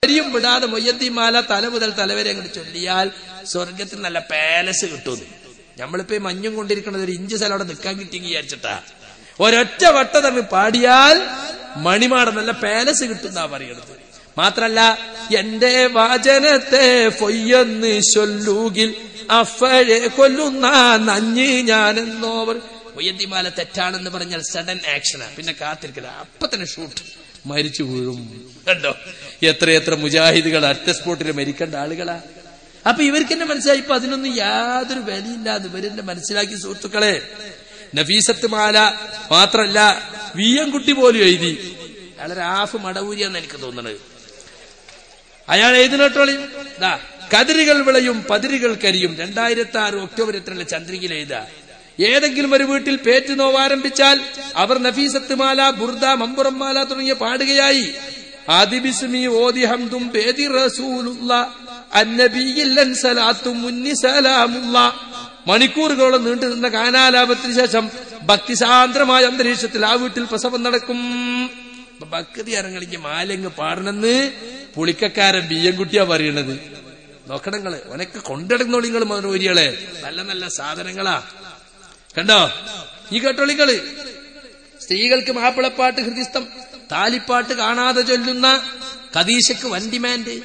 രിയും വിടാതെ മൊയ്യത്തിമാല തല മുതൽ തലവരെ അങ്ങോട്ട് ചൊല്ലിയാൽ സ്വർഗത്തിൽ നല്ല പാലസ് കിട്ടുന്നു. നമ്മളിപ്പോ മഞ്ഞും കൊണ്ടിരിക്കണത് ഒരു ഇഞ്ച് സ്ഥലം അവിടെ നിൽക്കാൻ കിട്ടിയെങ്കിൽ വിചാരിച്ചിട്ടാ. ഒരൊറ്റ വട്ട തമ്മിൽ പാടിയാൽ മണിമാട നല്ല പാലസ് കിട്ടുന്നാ പറയണത്. മാത്രല്ല എന്റെ വാചനത്തെ പൊയ്യെന്ന് ചൊല്ലുകിൽ അഫഴെ കൊല്ലുന്ന നഞ്ഞ് ഞാനെന്നോവർ. മൊയ്യത്തിമാല തെറ്റാണെന്ന് പറഞ്ഞാൽ സഡൻ ആക്ഷനാ, പിന്നെ കാത്തിരിക്കില്ല, അപ്പൊ തന്നെ ഷൂട്ട്, മരിച്ചു വീഴും. കണ്ടോ എത്രയെത്ര മുജാഹിദുകൾ അറ്റ സ്പോട്ടിൽ മരിക്കേണ്ട ആളുകളാ. അപ്പൊ ഇവർക്ക് തന്നെ മനസ്സിലായി ഇപ്പൊ അതിനൊന്നും യാതൊരു വിലയില്ലാതെ ഇവരെന്നെ മനസ്സിലാക്കി. സുഹൃത്തുക്കളെ, നഫീസത്ത് മാല മാത്രല്ല വിയ്യൻകുട്ടി പോലും എഴുതി. അയാൾ റാഫ് മടവൂരിയാന്ന് എനിക്ക് തോന്നുന്നത്. അയാൾ എഴുതിനോട്ടോളി, കതിരുകൾ വിളയും പതിരുകൾ കരിയും 2006 ഒക്ടോബർ 2 ചന്ദ്രികയിൽ എഴുതാ. ഏതെങ്കിലും ഒരു വീട്ടിൽ പേറ്റ് നോവാരംഭിച്ചാൽ അവർ നഫീസത്ത് മാല, ബുർദ, മമ്പുറം മാല തുടങ്ങിയ പാടുകയായി. ആദിബിസ്മി ഓതി ഹംദും പേതി റസൂലുള്ള അന്നബിയില്ലൻ സലാത്തും മുന്നി സലാമുള്ള. മണിക്കൂറുകളോളം നീണ്ടു നിന്ന ഗാനാലാപത്തിന് ശേഷം ഭക്തിസാന്ദ്രമായ അന്തരീക്ഷത്തിൽ ആ വീട്ടിൽ പ്രസവം നടക്കും. ഭക്തി അരങ്ങളിക്ക് മാലങ്ങ് പാടണമെന്ന് പുളിക്കക്കാരൻ ബിയ്യൻകുട്ടിയാ പറയണത്. നോക്കണങ്ങള് ഒനക്ക് കൊണ്ടിടന്നോളിങ്ങള് മറുപടികളെ, നല്ല നല്ല സാധനങ്ങളാ. കണ്ടോ ഈ കേട്ടോളികള്. സ്ത്രീകൾക്ക് മാപ്പിളപ്പാട്ട് ഹൃദിസ്ഥം, താലിപ്പാട്ട് കാണാതെ ചൊല്ലുന്ന ഖദീശക്ക് വൻ ഡിമാൻഡ്.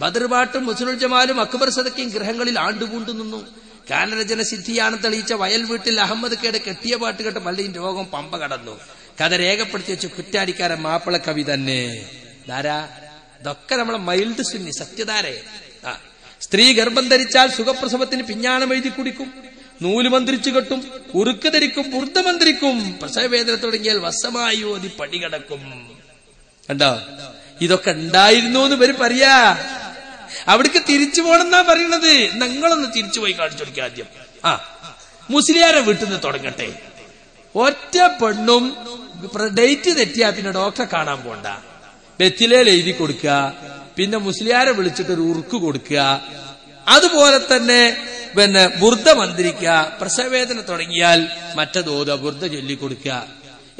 ബദർപാട്ടും മുസ്നുൽ ജമാലും അക്ബർ സദക്കയും ഗൃഹങ്ങളിൽ ആണ്ടുപൂണ്ടു നിന്നു. ഗാനരചന സിദ്ധിയാണെന്ന് തെളിയിച്ച വയൽ വീട്ടിൽ അഹമ്മദ് കേട് കെട്ടിയ പാട്ട് കേട്ട പള്ളിയും രോഗം പമ്പ കടന്നു. കഥ രേഖപ്പെടുത്തി വെച്ച് കുറ്റാടിക്കാരൻ മാപ്പിള കവി തന്നെ. ധാരാ ഇതൊക്കെ നമ്മളെ മൈൽഡ് സുന്നി സത്യധാരെ. സ്ത്രീ ഗർഭം ധരിച്ചാൽ സുഖപ്രസവത്തിന് പിഞ്ഞാണം എഴുതി കുടിക്കും, നൂല് മന്ത്രിച്ചു കെട്ടും, ഉറുക്ക് ധരിക്കും, ബുർദ മന്ത്രിക്കും. പ്രസവവേദന തുടങ്ങിയാൽ വശമായി ഓതി പടികടക്കും. കണ്ടോ ഇതൊക്കെ ഉണ്ടായിരുന്നു എന്ന് ഇവര് പറയാ. അവിടേക്ക് തിരിച്ചു പോണെന്നാ പറയണത്. നിങ്ങളൊന്ന് തിരിച്ചു പോയി കാണിച്ചു കൊടുക്കുക ആദ്യം. മുസ്ലിയാരെ വീട്ടിൽ നിന്ന് തുടങ്ങട്ടെ. ഒറ്റ പെണ്ണും ഡേറ്റ് തെറ്റിയാ പിന്നെ ഡോക്ടറെ കാണാൻ പോണ്ട, ബെത്തിലേൽ എഴുതി കൊടുക്കുക, പിന്നെ മുസ്ലിയാരെ വിളിച്ചിട്ട് ഒരു ഉറുക്ക് കൊടുക്കുക. അതുപോലെ തന്നെ പിന്നെ ബുർദ മന്ത്രിക്കുക. പ്രസവവേദന തുടങ്ങിയാൽ മറ്റതോത ബുർദ ചൊല്ലിക്കൊടുക്കുക.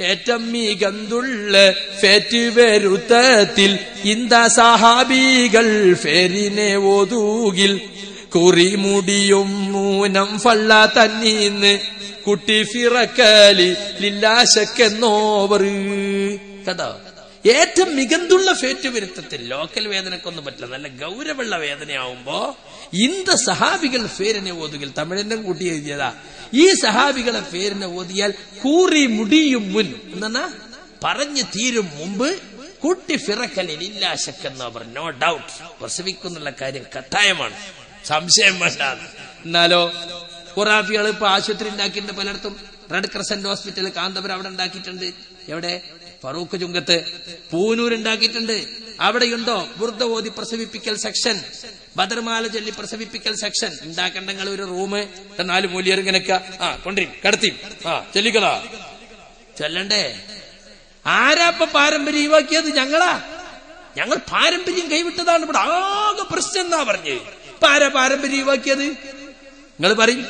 ഏറ്റം മികന്തുള്ള ഫേറ്റ് വരുത്തത്തിൽ ഇന്ത സഹാബികൾ ഫേരിനെ ഓതൂകിൽ കുറി മുടിയും മൂനം ഫള്ള തന്നീന്ന് കുട്ടി ഫിറക്കലി ലില്ലാശക്കെന്നോവർ. കഥോ ഏറ്റവും മികന്തുള്ള ഫേറ്റ് വരുത്തത്തിൽ, ലോക്കൽ വേദനക്കൊന്നും പറ്റില്ല, നല്ല ഗൗരവമുള്ള വേദനയാവുമ്പോ ഇന്ത സഹാബികൾ ഫേരിനെ ഓതുകിൽ, തമിഴിനും കൂട്ടി എഴുതിയതാ. ഈ സഹാബികളെ പേരിനെ ഓതിയാൽ കൂറി മുടിയും മുൻ എന്നാ പറഞ്ഞു തീരും മുമ്പ് കുട്ടി ഫിറക്കലില്ല ശക്കെന്നവർ. നോ ഡൗട്ട് പ്രസവിക്കുന്നുള്ള കാര്യം കട്ടായമാണ്, സംശയം വേണ്ട. എന്നാലോ ഖുറാഫികൾ ഇപ്പൊ ആശുപത്രി ഉണ്ടാക്കിയിട്ടുണ്ട് പലയിടത്തും. റെഡ് ക്രസന്റ് ഹോസ്പിറ്റൽ കാന്തപുരം അവിടെ ഉണ്ടാക്കിയിട്ടുണ്ട്. എവിടെ? ഫറൂഖ് ചുങ്കത്ത്. പൂനൂർ ഉണ്ടാക്കിയിട്ടുണ്ട്. അവിടെയുണ്ടോ ബുർദ ഓതി പ്രസവിപ്പിക്കൽ സെക്ഷൻ, ബദർമാല ചൊല്ലി പ്രസവിപ്പിക്കൽ സെക്ഷൻ? ഉണ്ടാക്കണ്ടെങ്കിൽ ഒരു റൂം 4 മൂല്യർ ഇങ്ങനെയൊക്കെ കൊണ്ടിരും കടത്തി ചെല്ലിക്കളാ ചെല്ലണ്ടേ. ആരാപ്പ പാരമ്പര്യം ഒഴിവാക്കിയത്? ഞങ്ങളാ. ഞങ്ങൾ പാരമ്പര്യം കൈവിട്ടതാണ്. ഇവിടെ ആകെ പ്രശ്നം എന്നാ പറഞ്ഞ്. ഇപ്പൊ ആരാ പാരമ്പര്യം ഒഴിവാക്കിയത്? നിങ്ങൾ പറയും,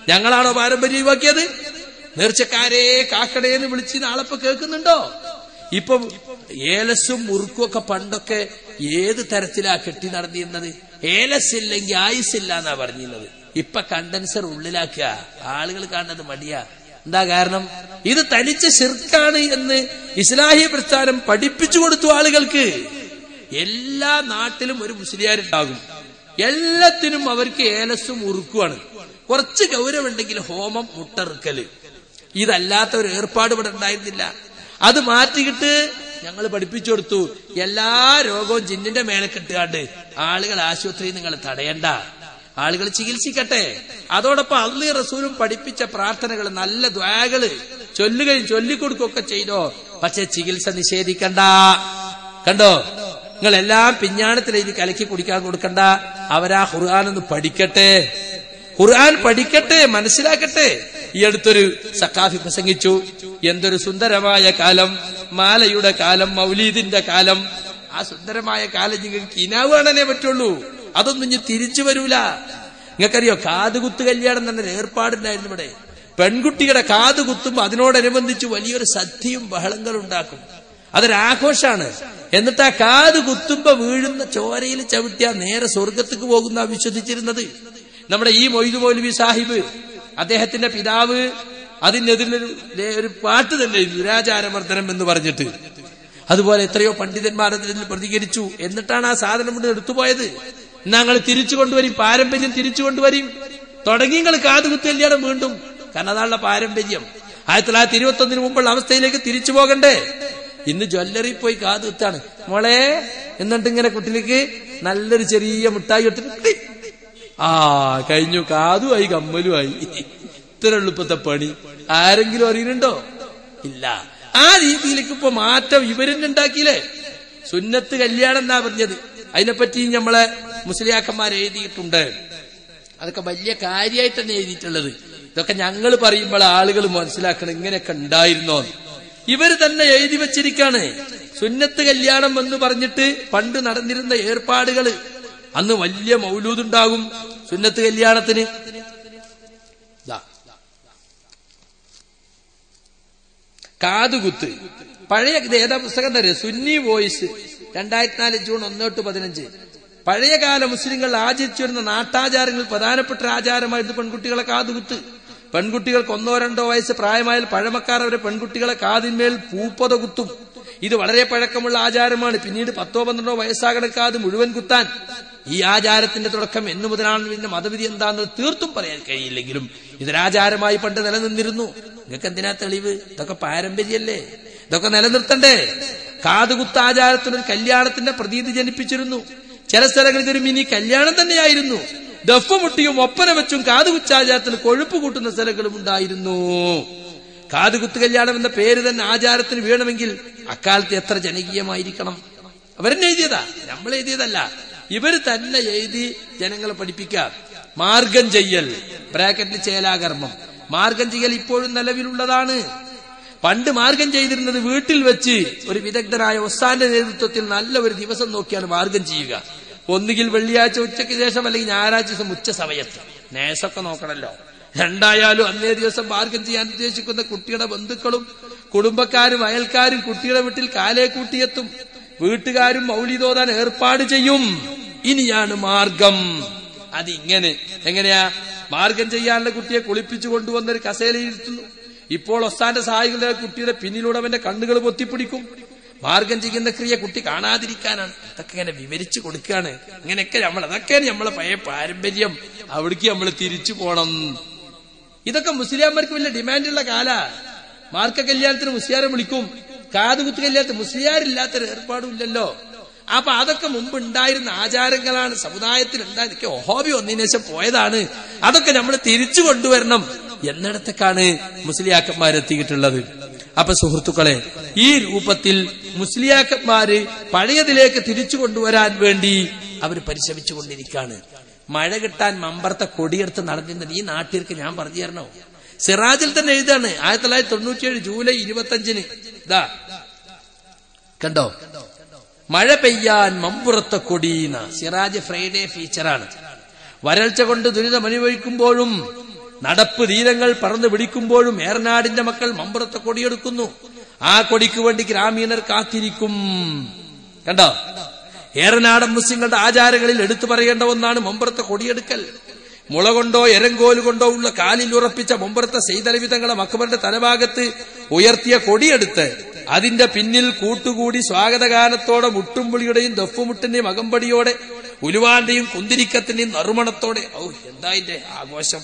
ഞങ്ങളാണോ പാരമ്പര്യം ഒഴിവാക്കിയത്? നേർച്ചക്കാരെ കാക്കടേന്ന് വിളിച്ച് നാളെപ്പോ കേൾക്കുന്നുണ്ടോ? ഇപ്പൊ ഏലസും മുറുക്കും ഒക്കെ പണ്ടൊക്കെ ഏത് തരത്തിലാ കെട്ടി നടന്നിരുന്നത്? ഏലസ് ഇല്ലെങ്കിൽ ആയുസില്ല എന്നാ പറഞ്ഞിരുന്നത്. ഇപ്പൊ കണ്ടൻസർ ഉള്ളിലാക്കുക, ആളുകൾ കാണുന്നത് മടിയാ. എന്താ കാരണം? ഇത് തനിച്ച ശിർക്കാണ് എന്ന് ഇസ്ലാഹി പ്രസ്ഥാനം പഠിപ്പിച്ചു കൊടുത്തു ആളുകൾക്ക്. എല്ലാ നാട്ടിലും ഒരു മുസ്ലിയാരുണ്ടാകും, എല്ലാത്തിനും അവർക്ക് ഏലസും ഉറുക്കുമാണ്. കുറച്ച് ഗൗരവമുണ്ടെങ്കിൽ ഹോമം, മുട്ടറുക്കല്. ഇതല്ലാത്ത ഒരു ഏർപ്പാട് ഇവിടെ ഉണ്ടായിരുന്നില്ല. അത് മാറ്റിക്കിട്ട് ഞങ്ങൾ പഠിപ്പിച്ചു കൊടുത്തു. എല്ലാ രോഗവും ജിന്നിന്റെ മേലെ കിട്ടുകാണ്ട് ആളുകൾ ആശുപത്രിയിൽ നിങ്ങൾ തടയണ്ട, ആളുകൾ ചികിത്സിക്കട്ടെ. അതോടൊപ്പം അള്ളാഹുവും റസൂലും പഠിപ്പിച്ച പ്രാർത്ഥനകൾ, നല്ല ദ്വാകള് ചൊല്ലുകയും ചൊല്ലിക്കൊടുക്കുകയൊക്കെ ചെയ്തോ. പക്ഷെ ചികിത്സ നിഷേധിക്കണ്ട. കണ്ടോ, നിങ്ങൾ എല്ലാം പിഞ്ഞാണത്തിലെഴുതി കലക്കി കുടിക്കാൻ കൊടുക്കണ്ട. അവരാ ഖുർആൻ ഒന്ന് പഠിക്കട്ടെ, ഖുർആൻ പഠിക്കട്ടെ, മനസ്സിലാക്കട്ടെ. ഈ അടുത്തൊരു സഖാഫി പ്രസംഗിച്ചു, എന്തൊരു സുന്ദരമായ കാലം, മാലയുടെ കാലം, മൗലീദിന്റെ കാലം. ആ സുന്ദരമായ കാലം നിങ്ങൾക്ക് കിനാവ് കാണാനേ പറ്റുള്ളൂ, അതൊന്നും ഇനി തിരിച്ചു വരൂല. നിങ്ങൾക്കറിയോ, കാതുകുത്ത് കല്യാണം തന്നെ ഏർപ്പാടുണ്ടായിരുന്നു ഇവിടെ. പെൺകുട്ടിയുടെ കാത് കുത്തുമ്പോ അതിനോടനുബന്ധിച്ച് വലിയൊരു സദ്യയും ബഹളങ്ങളും ഉണ്ടാക്കും. അതൊരാഘോഷാണ്. എന്നിട്ട് ആ കാത് കുത്തുമ്പോ വീഴുന്ന ചോരയിൽ ചവിട്ടിയ നേരെ സ്വർഗത്തേക്ക് പോകുന്ന വിശ്വസിച്ചിരുന്നത്. നമ്മുടെ ഈ മൊയ്തു മൗലവി സാഹിബ്, അദ്ദേഹത്തിന്റെ പിതാവ് അതിനെതിരെ ഒരു പാട്ട് തന്നെ ദുരാചാരമർദ്ദനം എന്ന് പറഞ്ഞിട്ട്. അതുപോലെ എത്രയോ പണ്ഡിതന്മാർ അതിൽ പ്രതികരിച്ചു. എന്നിട്ടാണ് ആ സാധനം കൊണ്ട് എടുത്തുപോയത്. ഞങ്ങൾ തിരിച്ചു കൊണ്ടുവരും, പാരമ്പര്യം തിരിച്ചു കൊണ്ടുവരും. തുടങ്ങി നിങ്ങൾ കാതുകുത്ത് കല്യാണം വീണ്ടും. കാരണം അതാണുള്ള പാരമ്പര്യം. 1921 മുമ്പുള്ള അവസ്ഥയിലേക്ക് തിരിച്ചു പോകണ്ടേ? ഇന്ന് ജ്വല്ലറി പോയി കാതുകുത്താണ് മോളെ എന്നിട്ട് ഇങ്ങനെ കുട്ടിലേക്ക് നല്ലൊരു ചെറിയ മിഠായി എടുത്തിട്ട് കഴിഞ്ഞു, കാതുമായി കമ്മലുമായി. ഇത്ര എളുപ്പത്തെ പണി ആരെങ്കിലും അറിയുന്നുണ്ടോ? ഇല്ല. ആ രീതിയിലേക്ക് ഇപ്പൊ മാറ്റം ഇവരെന്നെ ഉണ്ടാക്കിയില്ലേ. സുന്നത്ത് കല്യാണം എന്നാ പറഞ്ഞത്. അതിനെപ്പറ്റി നമ്മളെ മുസ്ലിയാക്കന്മാർ എഴുതിയിട്ടുണ്ട്. അതൊക്കെ വലിയ കാര്യമായിട്ട് തന്നെ എഴുതിയിട്ടുള്ളത്. ഇതൊക്കെ ഞങ്ങൾ പറയുമ്പോൾ ആളുകൾ മനസ്സിലാക്കണം ഇങ്ങനെയൊക്കെ ഉണ്ടായിരുന്നോ. ഇവർ തന്നെ എഴുതി വെച്ചിരിക്കാണ്. സുന്നത്ത് കല്യാണം എന്ന് പറഞ്ഞിട്ട് പണ്ട് നടന്നിരുന്ന ഏർപ്പാടുകള്. അന്ന് വലിയ മൗലൂദുണ്ടാകും സുന്നത്ത് കല്യാണത്തിന്. കാതുകുത്ത് പഴയ ഏതാ പുസ്തകം തരും? Sunni voice 2004 June 1-15. പഴയകാല മുസ്ലിങ്ങൾ ആചരിച്ചു വരുന്ന നാട്ടാചാരങ്ങളിൽ പ്രധാനപ്പെട്ട ആചാരമായിരുന്നു പെൺകുട്ടികളെ കാതുകുത്ത്. പെൺകുട്ടികൾക്ക് 1-2 വയസ്സ് പ്രായമായാൽ പഴമക്കാർ അവരെ പെൺകുട്ടികളെ കാതിന്മേൽ പൂപ്പത കുത്തും. ഇത് വളരെ പഴക്കമുള്ള ആചാരമാണ്. പിന്നീട് 10-12 വയസ്സാകണ കാത് മുഴുവൻ കുത്താൻ. ഈ ആചാരത്തിന്റെ തുടക്കം എന്നു മുതലാണ്. പിന്നെ മതവിധി എന്താണെന്ന് തീർത്തും പറയാൻ കഴിയില്ലെങ്കിലും ഇതൊരാചാരമായി പണ്ട് നിലനിന്നിരുന്നു. നിങ്ങൾക്ക് എന്തിനാ തെളിവ്? ഇതൊക്കെ പാരമ്പര്യല്ലേ, ഇതൊക്കെ നിലനിർത്തണ്ടേ? കാതുകുത്ത ആചാരത്തിനൊരു കല്യാണത്തിന്റെ പ്രതീതി ജനിപ്പിച്ചിരുന്നു. ചില സ്ഥലങ്ങളിൽ ഇതൊരു മിനി കല്യാണം തന്നെയായിരുന്നു. ദഫ് മുട്ടിയും ഒപ്പന വെച്ചും കാതുകുച്ചാചാരത്തിന് കൊഴുപ്പ് കൂട്ടുന്ന സ്ഥലങ്ങളും ഉണ്ടായിരുന്നു. കാതുകുത്ത് കല്യാണം എന്ന പേര് തന്നെ ആചാരത്തിന് വീണമെങ്കിൽ അക്കാലത്ത് എത്ര ജനകീയമായിരിക്കണം. അവരെന്നെ എഴുതിയതാ, നമ്മൾ എഴുതിയതല്ല. ഇവര് തന്നെ എഴുതി ജനങ്ങളെ പഠിപ്പിക്കുക. മാർഗം ചെയ്യൽ ബ്രാക്കറ്റിൽ ചേലാകർമ്മം. മാർഗം ചെയ്യൽ ഇപ്പോഴും നിലവിലുള്ളതാണ്. പണ്ട് മാർഗം ചെയ്തിരുന്നത് വീട്ടിൽ വെച്ച് ഒരു വിദഗ്ധനായ ഉസ്താദിന്റെ നേതൃത്വത്തിൽ നല്ല ഒരു ദിവസം നോക്കിയാണ് മാർഗം ചെയ്യുക. ഒന്നുകിൽ വെള്ളിയാഴ്ച ഉച്ചയ്ക്ക് ശേഷം അല്ലെങ്കിൽ ഞായറാഴ്ച ദിവസം ഉച്ച സമയത്ത്. നേസൊക്കെ നോക്കണല്ലോ. രണ്ടായാലും അന്നേ ദിവസം മാർഗം ചെയ്യാൻ ഉദ്ദേശിക്കുന്ന കുട്ടിയുടെ ബന്ധുക്കളും കുടുംബക്കാരും അയൽക്കാരും കുട്ടിയുടെ വീട്ടിൽ കാലേ കൂട്ടിയെത്തും. വീട്ടുകാരും മൗലിദോദാൻ ഏർപ്പാട് ചെയ്യും. ഇനിയാണ് മാർഗം. അതിങ്ങനെ എങ്ങനെയാ? മാർഗം ചെയ്യാനുള്ള കുട്ടിയെ കുളിപ്പിച്ചു കൊണ്ടുവന്നൊരു കസേലയിരുത്തുന്നു. ഇപ്പോൾ ഒസ്താന്റെ സഹായികളുടെ കുട്ടിയുടെ പിന്നിലൂടെ അവന്റെ കണ്ണുകൾ പൊത്തിപ്പിടിക്കും. മാർഗം ചെയ്യുന്ന ക്രിയ കുട്ടി കാണാതിരിക്കാനാണ്. അതൊക്കെ ഇങ്ങനെ വിവരിച്ചു കൊടുക്കുകയാണ്. ഇങ്ങനെയൊക്കെ അതൊക്കെയാണ് നമ്മളെ പഴയ പാരമ്പര്യം. അവിടേക്ക് നമ്മൾ തിരിച്ചു പോണം. ഇതൊക്കെ മുസ്ലിയാന്മാർക്ക് വലിയ ഡിമാൻഡുള്ള കാല. മാർക്ക കല്യാണത്തിന് മുസ്ലിയാരെ വിളിക്കും. കാതുകുത്ത് കല്യാണത്തിന് മുസ്ലിയാരില്ലാത്തൊരു ഏർപ്പാടും ഇല്ലല്ലോ. അപ്പൊ അതൊക്കെ മുമ്പ് ഉണ്ടായിരുന്ന ആചാരങ്ങളാണ്, സമുദായത്തിൽ ഉണ്ടായതൊക്കെ ഒഹോബി ഒന്നിനു ശേഷം പോയതാണ്. അതൊക്കെ നമ്മൾ തിരിച്ചു കൊണ്ടുവരണം എന്നിടത്തേക്കാണ് മുസ്ലിയാക്കന്മാരെത്തിയിട്ടുള്ളത്. അപ്പൊ സുഹൃത്തുക്കളെ, ഈ രൂപത്തിൽ മുസ്ലിയാക്കന്മാര് പഴയതിലേക്ക് തിരിച്ചു കൊണ്ടുവരാൻ വേണ്ടി അവർ പരിശ്രമിച്ചു കൊണ്ടിരിക്കുകയാണ്. മഴ കിട്ടാൻ മമ്പറത്തെ കൊടിയെടുത്ത് നടന്നിരുന്നത് ഈ നാട്ടിലേക്ക് ഞാൻ പറഞ്ഞു തരണോ? സിറാജിൽ തന്നെ എഴുതാണ് 1997 ജൂലൈ 25. ഇതാ കണ്ടോ, മഴ പെയ്യാൻ മമ്പുറത്തെ കൊടീന. സിറാജ് ഫ്രൈഡേ ഫീച്ചറാണ്. വരൾച്ച കൊണ്ട് ദുരിതം അനുഭവിക്കുമ്പോഴും നടപ്പ് തീരങ്ങൾ പറന്നു പിടിക്കുമ്പോഴും ഏറനാടിന്റെ മക്കൾ മമ്പുറത്തെ കൊടിയെടുക്കുന്നു. ആ കൊടിക്ക് വേണ്ടി ഗ്രാമീണർ കാത്തിരിക്കും. കണ്ടോ, ഏറനാടൻ മുസ്ലിങ്ങളുടെ ആചാരങ്ങളിൽ എടുത്തു പറയേണ്ട ഒന്നാണ് മമ്പുറത്തെ കൊടിയെടുക്കൽ. മുള കൊണ്ടോ എരങ്കോല് കൊണ്ടോ ഉള്ള കാലിൽ ഉറപ്പിച്ച മമ്പുറത്തെ സെയ്തലവി തങ്ങളുടെ മക്ബറിന്റെ തലഭാഗത്ത് ഉയർത്തിയ കൊടിയെടുത്ത് അതിന്റെ പിന്നിൽ കൂട്ടുകൂടി സ്വാഗതഗാനത്തോടെ മുട്ടുംപുളിയുടെയും ദഫുമുട്ടിന്റെയും അകമ്പടിയോടെ ഉലുവാന്റെയും കുന്തിരിക്കത്തിന്റെയും നറുമണത്തോടെ എന്താ ഇതിന്റെ ആഘോഷം,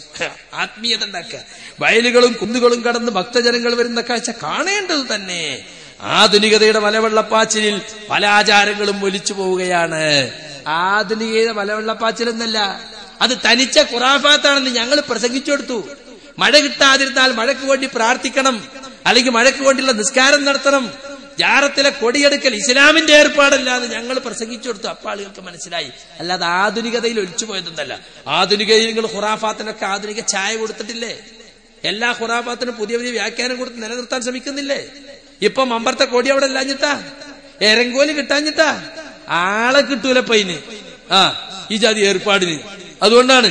ആത്മീയത ഉണ്ടാക്കുക. വയലുകളും കുന്നുകളും കടന്ന് ഭക്തജനങ്ങൾ വരുന്ന കാഴ്ച കാണേണ്ടത് തന്നെ. ആധുനികതയുടെ മലവെള്ളപ്പാച്ചിലിൽ പല ആചാരങ്ങളും ഒലിച്ചു പോവുകയാണ്. ആധുനികതയുടെ മലവെള്ളപ്പാച്ചിൽ എന്നല്ല, അത് തനിച്ച ഖുറാഫാത്താണെന്ന് ഞങ്ങൾ പ്രസംഗിച്ചു കൊടുത്തു. മഴ കിട്ടാതിരുന്നാൽ മഴയ്ക്ക് വേണ്ടി പ്രാർത്ഥിക്കണം, അല്ലെങ്കിൽ മഴയ്ക്ക് വേണ്ടിയുള്ള നിസ്കാരം നടത്തണം. ജാറത്തിലെ കൊടിയെടുക്കൽ ഇസ്ലാമിന്റെ ഏർപ്പാടല്ല എന്ന് ഞങ്ങൾ പ്രസംഗിച്ചു കൊടുത്തു. അപ്പൊ ആളുകൾക്ക് മനസ്സിലായി. അല്ലാതെ ആധുനികതയിൽ ഒലിച്ചു പോയതൊന്നല്ല. ആധുനികതയിൽ നിങ്ങൾ ഖുറാഫാത്തിനൊക്കെ ആധുനിക ചായ കൊടുത്തിട്ടില്ലേ? എല്ലാ ഖുറാഫാത്തിനും പുതിയ പുതിയ വ്യാഖ്യാനം കൊടുത്ത് നിലനിർത്താൻ ശ്രമിക്കുന്നില്ലേ? ഇപ്പൊ മമ്പറത്തെ കൊടി അവിടെ ഇല്ലാഞ്ഞിട്ടാ, എരങ്കോല് കിട്ടാഞ്ഞിട്ടാ, ആളെ കിട്ടൂല പൈന് ഈ ജാതി ഏർപ്പാടിന്. അതുകൊണ്ടാണ്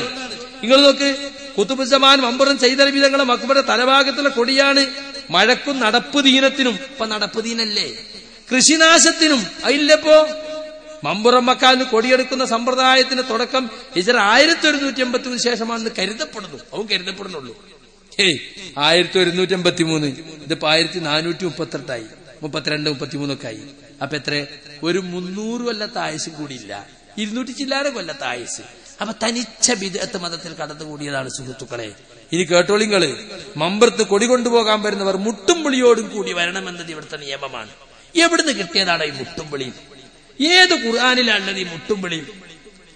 നിങ്ങൾ നോക്ക്, കുത്തുബുസ്സമാൻ മമ്പുറം സെയ്തലവി തങ്ങളുടെ മക്ബറിന്റെ തലഭാഗത്തുള്ള കൊടിയാണ് മഴക്കും നടപ്പ് ദീനത്തിനും. ഇപ്പൊ നടപ്പ് ദീനല്ലേ? കൃഷിനാശത്തിനും അതില്ലപ്പോ മമ്പുറം മക്കാന്ന് കൊടിയെടുക്കുന്ന സമ്പ്രദായത്തിന് തുടക്കം ഹിജ്റ 1183 ശേഷമാണെന്ന് കരുതപ്പെടുന്നു. അവൻ കരുതപ്പെടുന്നുള്ളൂ. 1183, ഇതിപ്പോ 1438 32, 33 ആയി. അപ്പൊ എത്ര? ഒരു 300 കൊല്ലത്തെ ആയുസ് കൂടിയില്ല, 200 ചില്ലാരെ കൊല്ലത്തെ ആയുസ്. അപ്പൊ തനിച്ച ബിദ്അത്ത് മതത്തിൽ കടന്നുകൂടിയതാണ് സുഹൃത്തുക്കളെ. ഇനി കേട്ടോളിങ്ങള്, മമ്പറത്ത് കൊടി കൊണ്ടുപോകാൻ വരുന്നവർ മുട്ടുംവിളിയോടും കൂടി വരണമെന്നത് ഇവിടുത്തെ നിയമമാണ്. എവിടുന്ന് കിട്ടിയതാണ് ഈ മുട്ടുംവിളി? ഏത് ഖുർആനിലാണുള്ളത് ഈ മുട്ടുംവിളി?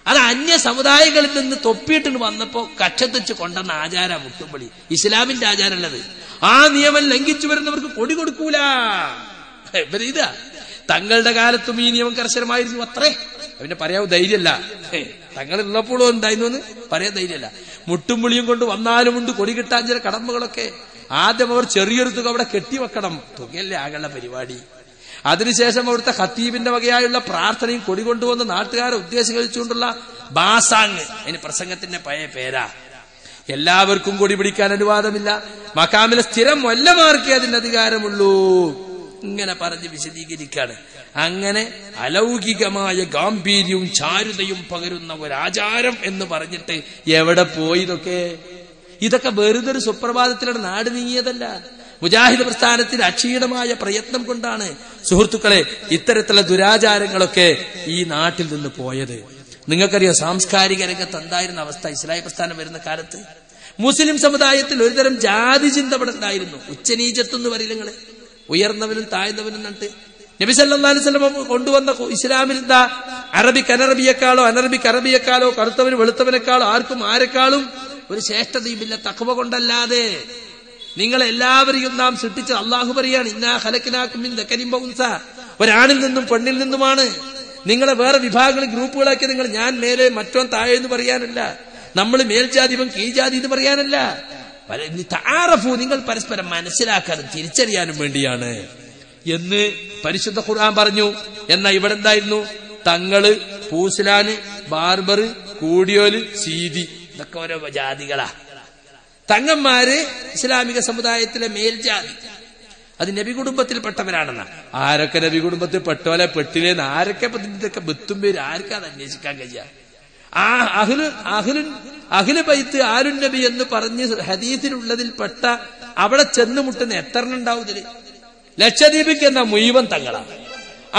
അത് അന്യ സമുദായങ്ങളിൽ നിന്ന് തൊപ്പിയിട്ട് വന്നപ്പോ കക്ഷത്തിച്ച് കൊണ്ടുവന്ന ആചാര മുട്ടുംവിളി, ഇസ്ലാമിന്റെ ആചാരമുള്ളത്. ആ നിയമം ലംഘിച്ചു വരുന്നവർക്ക് കൊടി കൊടുക്കൂല. ഇതാ തങ്ങളുടെ കാലത്തും ഈ നിയമം കർശനമായിരുന്നു അത്രേ. പിന്നെ പറയാൻ ധൈര്യമല്ല, തങ്ങളുള്ളപ്പോഴും ഉണ്ടായിരുന്നു എന്ന് പറയാൻ ധൈര്യമല്ല. മുട്ടുംവിളിയും കൊണ്ട് വന്നാലുമുണ്ട് കൊടി കിട്ടാൻ ചില കടമ്പകളൊക്കെ. ആദ്യം അവർ ചെറിയൊരു തുക അവിടെ കെട്ടിവെക്കണം, തുകയല്ലേ ആകെയുള്ള പരിപാടി. അതിനുശേഷം അവിടുത്തെ ഖത്തീബിന്റെ വകയായുള്ള പ്രാർത്ഥനയും കൊടി കൊണ്ടുവന്ന് നാട്ടുകാരെ ഉദ്ദേശിച്ചുകൊണ്ടുള്ള ബാസാങ്, അതിന് പ്രസംഗത്തിന്റെ പഴയ പേരാ. എല്ലാവർക്കും കൊടി പിടിക്കാൻ അനുവാദമില്ല, മക്കാമിലെ സ്ഥിരം വല്ലമാർക്കേ അതിന് അധികാരമുള്ളൂ. ഇങ്ങനെ പറഞ്ഞ് വിശദീകരിക്കാണ്. അങ്ങനെ അലൗകികമായ ഗാംഭീര്യവും ചാരുതയും പകരുന്ന ഒരാചാരം എന്ന് പറഞ്ഞിട്ട് എവിടെ പോയി ഇതൊക്കെ വെറുതെ ഒരു സുപ്രഭാതത്തിലാണ് നാട് നീങ്ങിയതല്ല. മുജാഹിദ് പ്രസ്ഥാനത്തിന് അക്ഷീണമായ പ്രയത്നം കൊണ്ടാണ് സുഹൃത്തുക്കളെ ഇത്തരത്തിലുള്ള ദുരാചാരങ്ങളൊക്കെ ഈ നാട്ടിൽ നിന്ന് പോയത്. നിങ്ങൾക്കറിയാം സാംസ്കാരിക രംഗത്ത് എന്തായിരുന്ന അവസ്ഥ ഇസ്ലാഹി പ്രസ്ഥാനം വരുന്ന കാലത്ത്? മുസ്ലിം സമുദായത്തിൽ ഒരുതരം ജാതി ചിന്ത ഇവിടെ ഉണ്ടായിരുന്നു. ഉച്ചനീചത്തെന്ന് പറയില്ല നിങ്ങള്, ഉയർന്നവനും താഴ്ന്നവനും എന്നിട്ട്. നബി സല്ലല്ലാഹു അലൈഹി വസല്ലം കൊണ്ടുവന്ന ഇസ്ലാമിൽ എന്താ? അറബിക്ക് അനറബിയെക്കാളോ അനറബിക്ക് അറബിയെക്കാളോ കറുത്തവന് വെളുത്തവനേക്കാളോ ആർക്കും ആരെക്കാളും ഒരു ശ്രേഷ്ഠതയുമില്ല തഖ്വ കൊണ്ടല്ലാതെ. നിങ്ങളെല്ലാവരെയും നാം സൃഷ്ടിച്ചത് അള്ളാഹു പറയാണ്, ഇന്നാ ഖലഖനാകും മിൻ ദക്കരിൻ വ ഉൻസ, ഒരാണിൽ നിന്നും പെണ്ണിൽ നിന്നുമാണ്. നിങ്ങളെ വേറെ വിഭാഗങ്ങൾ ഗ്രൂപ്പുകളാക്കി നിങ്ങൾ ഞാൻ മേലെ മറ്റോൻ താഴെ എന്ന് പറയാനല്ല, നമ്മൾ മേൽജാതി ഇവൻ കീഴ്ജാതി എന്ന് പറയാനല്ല. തആറഫു, നിങ്ങൾ പരസ്പരം മനസ്സിലാക്കാനും തിരിച്ചറിയാനും വേണ്ടിയാണ് എന്ന് പരിശുദ്ധ ഖുർആൻ പറഞ്ഞു. എന്നാ ഇവിടെ എന്തായിരുന്നു? തങ്ങള്, പൂസലാന്, ബാർബർ, കൂടിയോല്, സീതി, ഇതൊക്കെ ഓരോ ജാതികളാ. തങ്ങന്മാര് ഇസ്ലാമിക സമുദായത്തിലെ മേൽജാതി, അത് നബി കുടുംബത്തിൽപ്പെട്ടവരാണെന്ന. ആരൊക്കെ നബി കുടുംബത്തിൽ പെട്ടോലെ പെട്ടിലേന്ന് ആരൊക്കെ ഇതിന്റെയൊക്കെ ബത്തും പേര് ആർക്കാ അത് അന്വേഷിക്കാൻ കഴിയാ? ആ അഹ്ലു ബൈത്ത് ആലുൻ നബി എന്ന് പറഞ്ഞ് ഹദീസിലുള്ളതിൽ പെട്ട അവിടെ ചെന്നുമുട്ടുന്ന എത്ര ഉണ്ടാവും ഇതില്? ലക്ഷദ്വീപിക്ക് എന്നാ മുഴുവൻ തങ്ങളാ,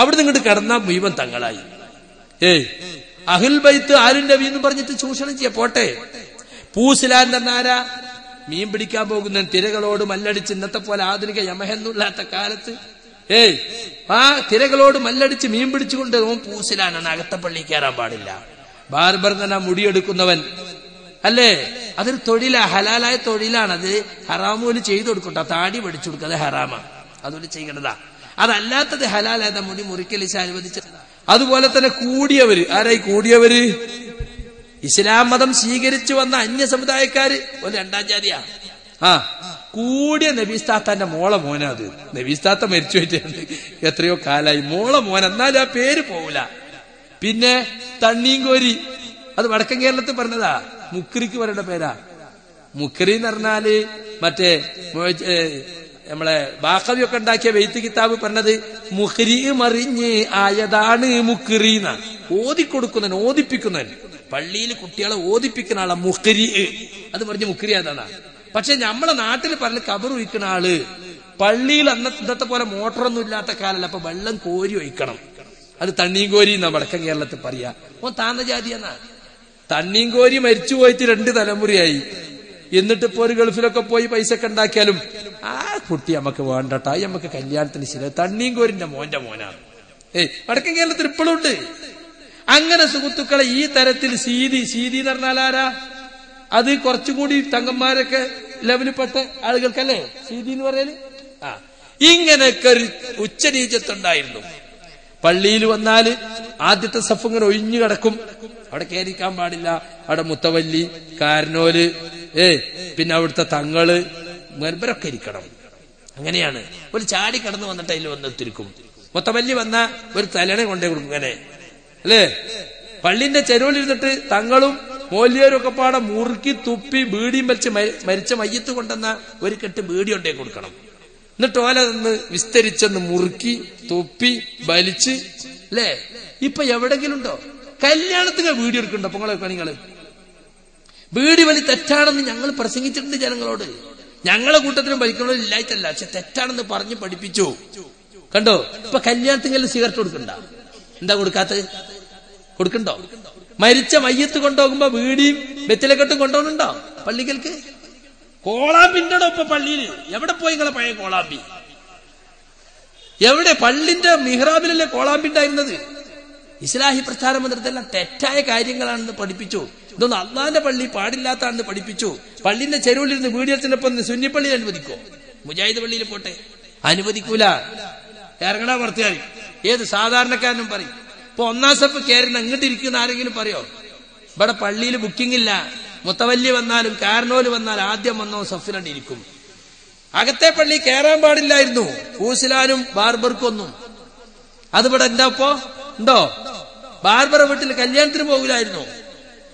അവിടെ നിങ്ങോട്ട് കിടന്നാ മുഴുവൻ തങ്ങളായി. അഹ്ലുൽ ബൈത്ത് ആലുൻ നബി എന്ന് പറഞ്ഞിട്ട് ചൂഷണം ചെയ്യാ. പോട്ടെ, പൂസിലാൻ എന്നാരാ? മീൻ പിടിക്കാൻ പോകുന്ന തിരകളോട് മല്ലടിച്ച്, ഇന്നത്തെ പോലെ ആധുനിക യമഹെന്നില്ലാത്ത കാലത്ത് ആ തിരകളോട് മല്ലടിച്ച് മീൻ പിടിച്ചുകൊണ്ട് ഓൻ പൂസിലാനാണ്, അകത്തപ്പള്ളി കയറാൻ പാടില്ല. ബാർബർ തന്നെ മുടിയെടുക്കുന്നവൻ അല്ലേ, അതൊരു തൊഴിലാ, ഹലാലായ തൊഴിലാണ്. അത് ഹറാമൂല് ചെയ്തു കൊടുക്കട്ടോ, താടി പഠിച്ചു കൊടുക്കുക, അത് ഹറാമാ, അതുപോലെ ചെയ്യേണ്ടതാ. അതല്ലാത്തത് ഹലാലായ മുടി മുറിക്കലിച്ച് അനുവദിച്ചത്. അതുപോലെ തന്നെ കൂടിയവര്, ആരായി കൂടിയവര്? ഇസ്ലാം മതം സ്വീകരിച്ചു വന്ന അന്യ സമുദായക്കാര് ഒരു രണ്ടാം ജാതിയാ. കൂടിയ നബീസ്താത്താന്റെ മോളെ മോനാ. അത് നബീസ്താത്ത മരിച്ചു പോയിട്ടുണ്ട്, എത്രയോ കാലായി. മോളെ മോൻ, എന്നാലും ആ പേര് പോവില്ല. പിന്നെ തണ്ണീങ്കോരി, അത് വടക്കൻ കേരളത്തിൽ പറഞ്ഞതാ, മുക്രിക്ക് പറയേണ്ട പേരാ. മുക്രി എന്ന് പറഞ്ഞാല് മറ്റേ നമ്മളെ ബാഖവിയൊക്കെ ഉണ്ടാക്കിയ വെയ്ത്ത് കിതാബ് പറഞ്ഞത് മുഖരി മറിഞ്ഞ് ആയതാണ് മുക്രീന്ന. ഓതിക്കൊടുക്കുന്നവൻ, ഓതിപ്പിക്കുന്നവൻ, പള്ളിയിൽ കുട്ടികളെ ഓതിപ്പിക്കുന്ന ആളാ മുഖരി. അത് പറഞ്ഞ് മുഖരി അതാണ്. പക്ഷെ നമ്മളെ നാട്ടിൽ പറഞ്ഞ കബർ ഒഴിക്കുന്ന ആള്, പള്ളിയിൽ അന്നത്തെ പോലെ മോട്ടറൊന്നും ഇല്ലാത്ത കാലല്ല, അപ്പൊ വെള്ളം കോരി ഒഴിക്കണം. അത് തണ്ണീങ്കോരി എന്നാ വടക്കൻ കേരളത്തിൽ പറയാ. ഓൻ താന്ന ജാതി എന്നാ. തണ്ണീങ്കോരി മരിച്ചു പോയിട്ട് 2 തലമുറയായി. എന്നിട്ട് ഇപ്പൊ ഒരു ഗൾഫിലൊക്കെ പോയി പൈസ ഒക്കെ ഉണ്ടാക്കിയാലും ആ കുട്ടി നമുക്ക് വേണ്ടട്ടാ, നമുക്ക് കല്യാണത്തിന് ശരി. തണ്ണീങ്കോരിന്റെ മോന്റെ മോനാണ്. വടക്കൻ കേരളത്തിൽ ഇപ്പോഴും ഉണ്ട്. അങ്ങനെ സുഹൃത്തുക്കളെ ഈ തരത്തിൽ സീതി എന്ന് പറഞ്ഞാൽ ആരാ? അത് കുറച്ചുകൂടി തങ്ങന്മാരൊക്കെ ലെവലിൽപ്പെട്ട ആളുകൾക്കല്ലേ സീതി എന്ന് പറയല്. ഇങ്ങനെയൊക്കെ ഒരു ഉച്ചനീചത്തുണ്ടായിരുന്നു. പള്ളിയിൽ വന്നാല് ആദ്യത്തെ സഫ് ഇങ്ങനെ ഒഴിഞ്ഞു കിടക്കും, അവിടെ കയറിക്കാൻ പാടില്ല. അവിടെ മുത്തവല്ലി, കാരനോല്, പിന്നെ അവിടുത്തെ തങ്ങള്, ഇവരൊക്കെ ഇരിക്കണം. അങ്ങനെയാണ്. ഒരു ചാടി കടന്നു വന്നിട്ട് അതിൽ വന്നെത്തിരിക്കും. മുത്തവല്ലി വന്ന ഒരു തലണ കൊണ്ടേ കൊടുക്കും ഇങ്ങനെ, അല്ലേ? പള്ളിന്റെ ചെരുവിലിരുന്നിട്ട് തങ്ങളും മോല്യരും ഒക്കെ പാടെ മുറുക്കി തുപ്പി ബീഡിയും വലിച്ച് മരിച്ച മയ്യത്ത് കൊണ്ടെന്ന ഒരു കെട്ട് ബീഡി കൊണ്ടേ കൊടുക്കണം. എന്നിട്ട് ഓലൊന്ന് വിസ്തരിച്ചൊന്ന് മുറുക്കി തൊപ്പി വലിച്ച് അല്ലേ? ഇപ്പൊ എവിടെങ്കിലും ഉണ്ടോ? കല്യാണത്തിന് വീഡിയോ എടുക്കണ്ടോ? അപ്പൊ നിങ്ങള് വീടി വലി തെറ്റാണെന്ന് ഞങ്ങൾ പ്രസംഗിച്ചിട്ടുണ്ട് ജനങ്ങളോട്. ഞങ്ങളെ കൂട്ടത്തിലും വലിക്കണമില്ലായിട്ടല്ല, പക്ഷെ തെറ്റാണെന്ന് പറഞ്ഞ് പഠിപ്പിച്ചു. കണ്ടോ? ഇപ്പൊ കല്യാണത്തിനെല്ലാം സിഗരറ്റ് കൊടുക്കണ്ട. എന്താ കൊടുക്കാത്തത്? കൊടുക്കണ്ടോ? മരിച്ച മയ്യത്ത് കൊണ്ടുപോകുമ്പോ വീടിയും വെറ്റിലക്കെട്ടും കൊണ്ടുപോകുന്നുണ്ടോ പള്ളികൾക്ക്? കോളാമ്പിന്റെ ഇപ്പൊ പള്ളിയിൽ എവിടെ പോയി നിങ്ങളെ പഴയ കോളാമ്പി? എവിടെ? പള്ളിന്റെ മിഹ്റാബിലല്ലേ കോളാമ്പി ഉണ്ടായിരുന്നത്? ഇസ്ലാഹി പ്രസ്ഥാനം വന്നിടത്തെല്ലാം തെറ്റായ കാര്യങ്ങളാണെന്ന് പഠിപ്പിച്ചു. ഇതൊന്നും അള്ളാന്റെ പള്ളി പാടില്ലാത്താണെന്ന് പഠിപ്പിച്ചു. പള്ളിന്റെ ചെരുവിലിരുന്ന് വീഡിയോത്തിനൊപ്പം സുന്നിപ്പള്ളി അനുവദിക്കോ? മുജാഹിദ് പള്ളിയിൽ പോട്ടെ, അനുവദിക്കൂല. ഇറങ്ങണ പുറത്തുകാരി ഏത് സാധാരണക്കാരനും പറയും. ഇപ്പൊ ഒന്നാം സ്റ്റെപ്പ് കയറുന്ന അങ്ങോട്ട് ഇരിക്കുന്ന ആരെങ്കിലും പറയോ? ഇവിടെ പള്ളിയിൽ ബുക്കിംഗ് ഇല്ല, മുത്തവല്ലി വന്നാലും കാരണോല് വന്നാലും ആദ്യം വന്നോ സഫിലണ്ട് ഇരിക്കും. അകത്തെ പള്ളി കയറാൻ പാടില്ലായിരുന്നു കൂസിലാനും ബാർബർക്കൊന്നും. അതിവിടെ എന്താ ഇപ്പോ ഉണ്ടോ? ബാർബറ വീട്ടിൽ കല്യാണത്തിന് പോകില്ലായിരുന്നു.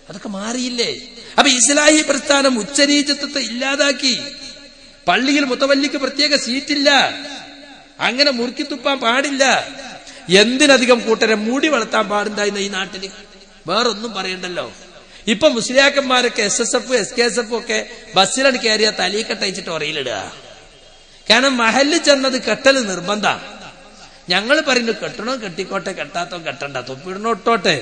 അതൊക്കെ മാറിയില്ലേ? അപ്പൊ ഇസ്ലാഹി പ്രസ്ഥാനം ഉച്ചനീചത്വത്തെ ഇല്ലാതാക്കി. പള്ളിയിൽ മുത്തവല്ലിക്ക് പ്രത്യേക സീറ്റില്ല, അങ്ങനെ മുറുക്കി തുപ്പാൻ പാടില്ല. എന്തിനധികം കൂട്ടരെ മുടി വളർത്താൻ പാടുണ്ടായിരുന്ന ഈ നാട്ടില് വേറൊന്നും പറയണ്ടല്ലോ. ഇപ്പൊ മുസ്ലിയാക്കന്മാരൊക്കെ SSF SKSF ഒക്കെ ബസ്സിലാണ് കയറിയ തലീക്കെട്ടയച്ചിട്ട് ഒറയിലിടുക. കാരണം മഹല്ല് ചെന്നത് കെട്ടല് നിർബന്ധ. ഞങ്ങൾ പറയുന്നു കെട്ടണോ കെട്ടിക്കോട്ടെ, കെട്ടാത്തോ കെട്ടണ്ട, തൊപ്പിടണോ ഇട്ടോട്ടെ.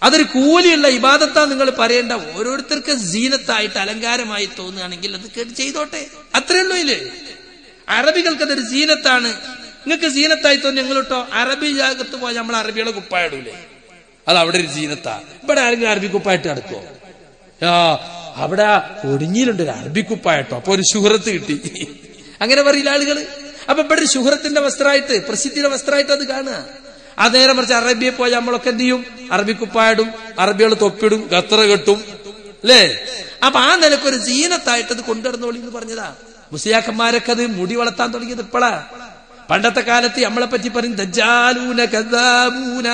അതൊരു കൂലിയുള്ള ഇബാദത്താ നിങ്ങൾ പറയേണ്ട. ഓരോരുത്തർക്ക് സീനത്തായിട്ട് അലങ്കാരമായി തോന്നുകയാണെങ്കിൽ അത് ചെയ്തോട്ടെ, അത്രേ ഉള്ളൂ. ഇതില് അറബികൾക്ക് അതൊരു സീനത്താണ്. നിങ്ങൾക്ക് സീനത്തായി തോന്നി ഞങ്ങളിട്ടോ. അറബി ജാഗത്ത് പോയാൽ നമ്മൾ അറബികളെ കുപ്പായിടൂലേ, അത് അവിടെ ഒരു സീനത്താ. ഇവിടെ ആരെങ്കിലും അറബി കുപ്പായിട്ട് നടക്കോ? അവിടെ ഒടിഞ്ഞിലുണ്ട് ഒരു അറബി കുപ്പായിട്ടോ, അപ്പൊ ഒരു ശുഹ്റത്ത് കിട്ടി. അങ്ങനെ പറയില്ല ആളുകള്. അപ്പൊ ഇവിടെ ഒരു ശുഹ്റത്തിന്റെ വസ്ത്രമായിട്ട്, പ്രസിദ്ധിയുടെ വസ്ത്രമായിട്ട് അത് കാണുക. അതേരെ മറിച്ച് അറബിയെ പോയാൽ നമ്മളൊക്കെ എന്ത് ചെയ്യും? അറബി കുപ്പായിടും, അറബികൾ തൊപ്പിടും, ഖത്തറ കെട്ടും, അല്ലേ? അപ്പൊ ആ നിലക്കൊരു സീനത്തായിട്ട് അത് കൊണ്ടുവരുന്നോളി എന്ന് പറഞ്ഞതാ. മുസ്ലിയാക്കന്മാരൊക്കെ അത് മുടി വളർത്താൻ തുടങ്ങിയത് ഇപ്പോഴാ. പണ്ടത്തെ കാലത്ത് നമ്മളെ പറ്റി പറയും ദജ്ജാലൂന കദ്ദാബൂന,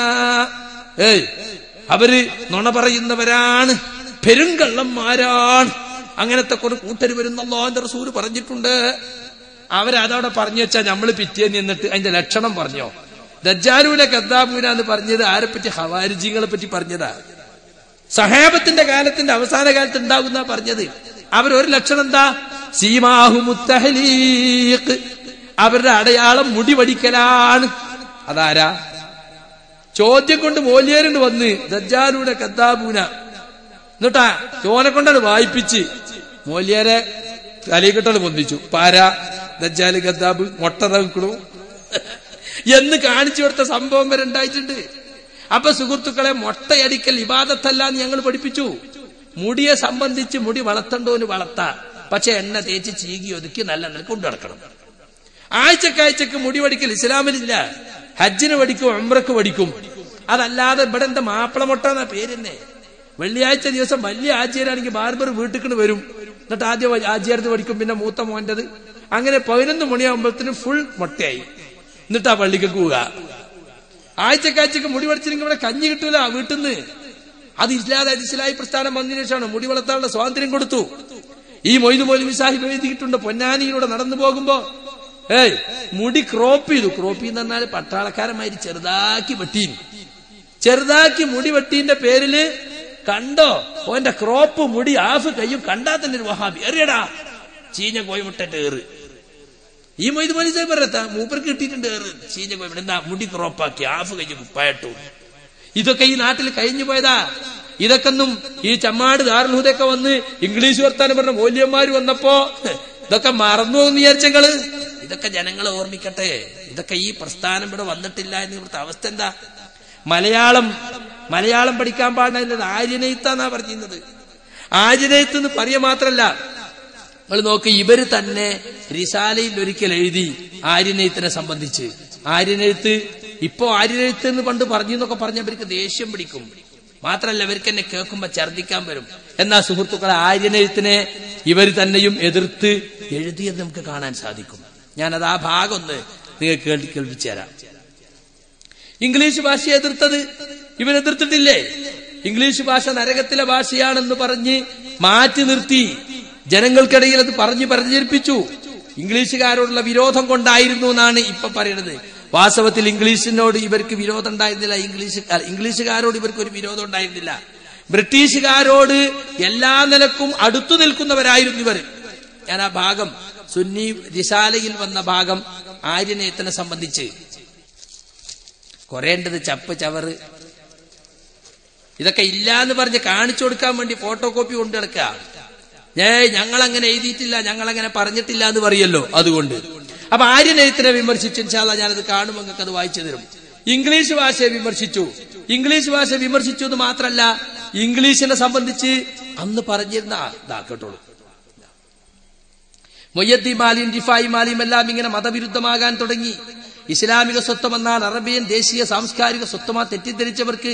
അവര് നുണ പറയുന്നവരാണ്, പെരുങ്കള്ളന്മാരാണ്, അങ്ങനത്തെ കുറെ കൂട്ടര് വരുന്ന അല്ലാഹുവിന്റെ റസൂൽ പറഞ്ഞിട്ടുണ്ട്. അവരതവിടെ പറഞ്ഞു വെച്ചാൽ നമ്മൾ പിറ്റേന്ന് നിന്നിട്ട് അതിന്റെ ലക്ഷണം പറഞ്ഞോ? ദജ്ജാലൂന കദ്ദാബൂന എന്ന് പറഞ്ഞത് ആരെ പറ്റി? ഖവാരിജികളെ പറ്റി പറഞ്ഞതാ. സഹാബത്തിന്റെ കാലത്തിന്റെ അവസാന കാലത്ത് ഉണ്ടാകുന്ന പറഞ്ഞത്. അവരൊരു ലക്ഷണം എന്താ? സീമാഹു മുത്തഹലീഖ്, അവരുടെ അടയാളം മുടി വടിക്കലാണ്. അതാരാ? ചോദ്യം കൊണ്ട് മോലിയേരുണ്ട് വന്ന് ദജ്ജാലൂന കദ്ദാബൂന. എന്നിട്ടാ ചോനെ കൊണ്ടാണ് വായിപ്പിച്ച് മോലിയേരെ തലീക്കെട്ടാണ് പൊന്തിച്ചു. പാരാ ദജ്ജാല് കദ്ദാബ് മൊട്ട തവിക്കണു എന്ന് കാണിച്ചു കൊടുത്ത സംഭവം വരെ ഉണ്ടായിട്ടുണ്ട്. അപ്പൊ സുഹൃത്തുക്കളെ, മൊട്ടയടിക്കൽ ഇബാദത്തല്ല എന്ന് ഞങ്ങൾ പഠിപ്പിച്ചു. മുടിയെ സംബന്ധിച്ച് മുടി വളർത്തണ്ടോന്ന് വളർത്താ, പക്ഷെ എണ്ണ തേച്ച് ചീകി ഒതുക്കി നല്ല നിലക്ക് കൊണ്ടു നടക്കണം. ആഴ്ചക്കാഴ്ചക്ക് മുടി വടിക്കൽ ഇസ്ലാമിലില്ല. ഹജ്ജിന് വടിക്കും, ഉംറക്ക് വടിക്കും. അതല്ലാതെ ഇവിടെ എന്താ മാപ്പിള മൊട്ട എന്നാ പേരെന്നെ. വെള്ളിയാഴ്ച ദിവസം വലിയ ആചാരാണെങ്കിൽ ബാർബർ വീട്ടിൽ വരും. എന്നിട്ട് ആദ്യം ആചാരത്ത് വടിക്കും, പിന്നെ മൂത്ത മോന്റത്. അങ്ങനെ 11 മണിയാകുമ്പോഴത്തേനും ഫുൾ മൊട്ടയായി. എന്നിട്ടാ പള്ളിക്ക് പോവുക. ആഴ്ചക്കാഴ്ചക്ക് മുടി വടിച്ചില്ലെങ്കിൽ ഇവിടെ കഞ്ഞി കിട്ടൂല വീട്ടിൽ നിന്ന്. അത് ഇല്ലാതായത് ഇസ്ലാഹി പ്രസ്ഥാനം വന്നതിന് ശേഷമാണ്. മുടി വളർത്താനുള്ള സ്വാതന്ത്ര്യം കൊടുത്തു. ഈ മൊയ്തു മൗലവി സാഹിബ് എഴുതിയിട്ടുണ്ട്, പൊന്നാനിയിലൂടെ നടന്നു പോകുമ്പോ മുടി ക്രോപ്പ് ചെയ്തു. ക്രോപ്പ് എന്ന് പറഞ്ഞാൽ പട്ടാളക്കാരന്മാര് ചെറുതാക്കി മുടി വെട്ടീന്റെ പേരില് കണ്ടോ ഓന്റെ ക്രോപ്പ് മുടി ഹാഫ് കയ്യും കണ്ടാ തന്നെ ഒരു വഹാബി എറിയടാ ചീഞ്ഞ കോയിമുട്ടന്റെ ഏറ്. ഈ മൊയ്തു മൗലവി സാഹിബ് പറയത്താ മൂപ്പർക്ക് കിട്ടിയിട്ടുണ്ട് ഏറ്, ചീഞ്ഞ കോയിമുട്ട. എന്താ മുടി ക്രോപ്പാക്കി ഹാഫ് കയ്യും കുപ്പായിട്ടു. ഇതൊക്കെ ഈ നാട്ടിൽ കഴിഞ്ഞു പോയതാ. ഇതൊക്കെയൊന്നും ഈ ചമ്മാട് ദാറുൽ ഹുദയൊക്കെ വന്ന് ഇംഗ്ലീഷ് വർത്താനം പറഞ്ഞ മൂല്യന്മാര് വന്നപ്പോ ഇതൊക്കെ മറന്നു എന്ന് വിചാരിച്ചങ്ങള്. ഇതൊക്കെ ജനങ്ങളെ ഓർമ്മിക്കട്ടെ. ഇതൊക്കെ ഈ പ്രസ്ഥാനം ഇവിടെ വന്നിട്ടില്ല എന്ന് ഇവിടുത്തെ അവസ്ഥ എന്താ? മലയാളം പഠിക്കാൻ പാടില്ല, ആര്യനെയ്ത്താന്നാ പറഞ്ഞിരുന്നത്. ആര്യനെയ്ത്ത് എന്ന് പറയാ മാത്രല്ല, നിങ്ങൾ നോക്ക്, ഇവര് തന്നെ റിസാലയിൽ ഒരിക്കൽ എഴുതി ആര്യനെയ്ത്തിനെ സംബന്ധിച്ച്. ആര്യനെഴുത്ത് ഇപ്പോ ആര്യനെഴുത്ത് എന്ന് പണ്ട് പറഞ്ഞു എന്നൊക്കെ പറഞ്ഞവർക്ക് ദേഷ്യം പിടിക്കും. മാത്രല്ല ഇവർക്ക് എന്നെ കേൾക്കുമ്പോ ഛർദിക്കാൻ വരും. എന്നാ സുഹൃത്തുക്കളെ, ആര്യനെഴുത്തിനെ ഇവർ തന്നെയും എതിർത്ത് എഴുതിയത് നമുക്ക് കാണാൻ സാധിക്കും. ഞാനത് ആ ഭാഗം ഒന്ന് നിങ്ങൾക്ക് കേൾപ്പിച്ചു തരാം. ഇംഗ്ലീഷ് ഭാഷയെ എതിർത്തത് ഇവരെതിർത്തിട്ടില്ലേ? ഇംഗ്ലീഷ് ഭാഷ നരകത്തിലെ ഭാഷയാണെന്ന് പറഞ്ഞ് മാറ്റി നിർത്തി ജനങ്ങൾക്കിടയിൽ അത് പറഞ്ഞ് പ്രചരിപ്പിച്ചു. ഇംഗ്ലീഷുകാരോടുള്ള വിരോധം കൊണ്ടായിരുന്നു എന്നാണ് ഇപ്പൊ പറയുന്നത്. വാസ്തവത്തിൽ ഇംഗ്ലീഷിനോട് ഇവർക്ക് വിരോധം ഉണ്ടായിരുന്നില്ല. ഇംഗ്ലീഷുകാരോട് ഇവർക്ക് ഒരു വിരോധം ഉണ്ടായിരുന്നില്ല. ബ്രിട്ടീഷുകാരോട് എല്ലാ നിലക്കും അടുത്തു നിൽക്കുന്നവരായിരുന്നു ഇവർ. ഞാൻ ആ ഭാഗം സുന്നി റിസാലയിൽ വന്ന ഭാഗം ആര്യനേയത്തിനെ സംബന്ധിച്ച് കുറേണ്ടത് ചപ്പ് ചവറ് ഇതൊക്കെ ഇല്ല എന്ന് പറഞ്ഞ് കാണിച്ചു കൊടുക്കാൻ വേണ്ടി ഫോട്ടോ കോപ്പി കൊണ്ടു നടക്കുക. ഞങ്ങളങ്ങനെ എഴുതിയിട്ടില്ല, ഞങ്ങളങ്ങനെ പറഞ്ഞിട്ടില്ല എന്ന് പറയല്ലോ. അതുകൊണ്ട് അപ്പൊ ആര്യനെഴുത്തിനെ വിമർശിച്ചു. ഇൻഷാ അല്ലാഹ് ഞാനത് കാണുമ്പോൾ നിങ്ങൾക്ക് അത് വായിച്ചു തരും. ഇംഗ്ലീഷ് ഭാഷയെ വിമർശിച്ചു. ഇംഗ്ലീഷ് ഭാഷ വിമർശിച്ചു എന്ന് മാത്രമല്ല, ഇംഗ്ലീഷിനെ സംബന്ധിച്ച് അന്ന് പറഞ്ഞിരുന്ന കേട്ടോളൂ, മൊയ്യദ്ദീൻ മാലിയും ഡിഫായി മാലിയും എല്ലാം ഇങ്ങനെ മതവിരുദ്ധമാകാൻ തുടങ്ങി. ഇസ്ലാമിക സ്വത്വം എന്നാൽ അറബിയൻ ദേശീയ സാംസ്കാരിക സ്വത്വമാ തെറ്റിദ്ധരിച്ചവർക്ക്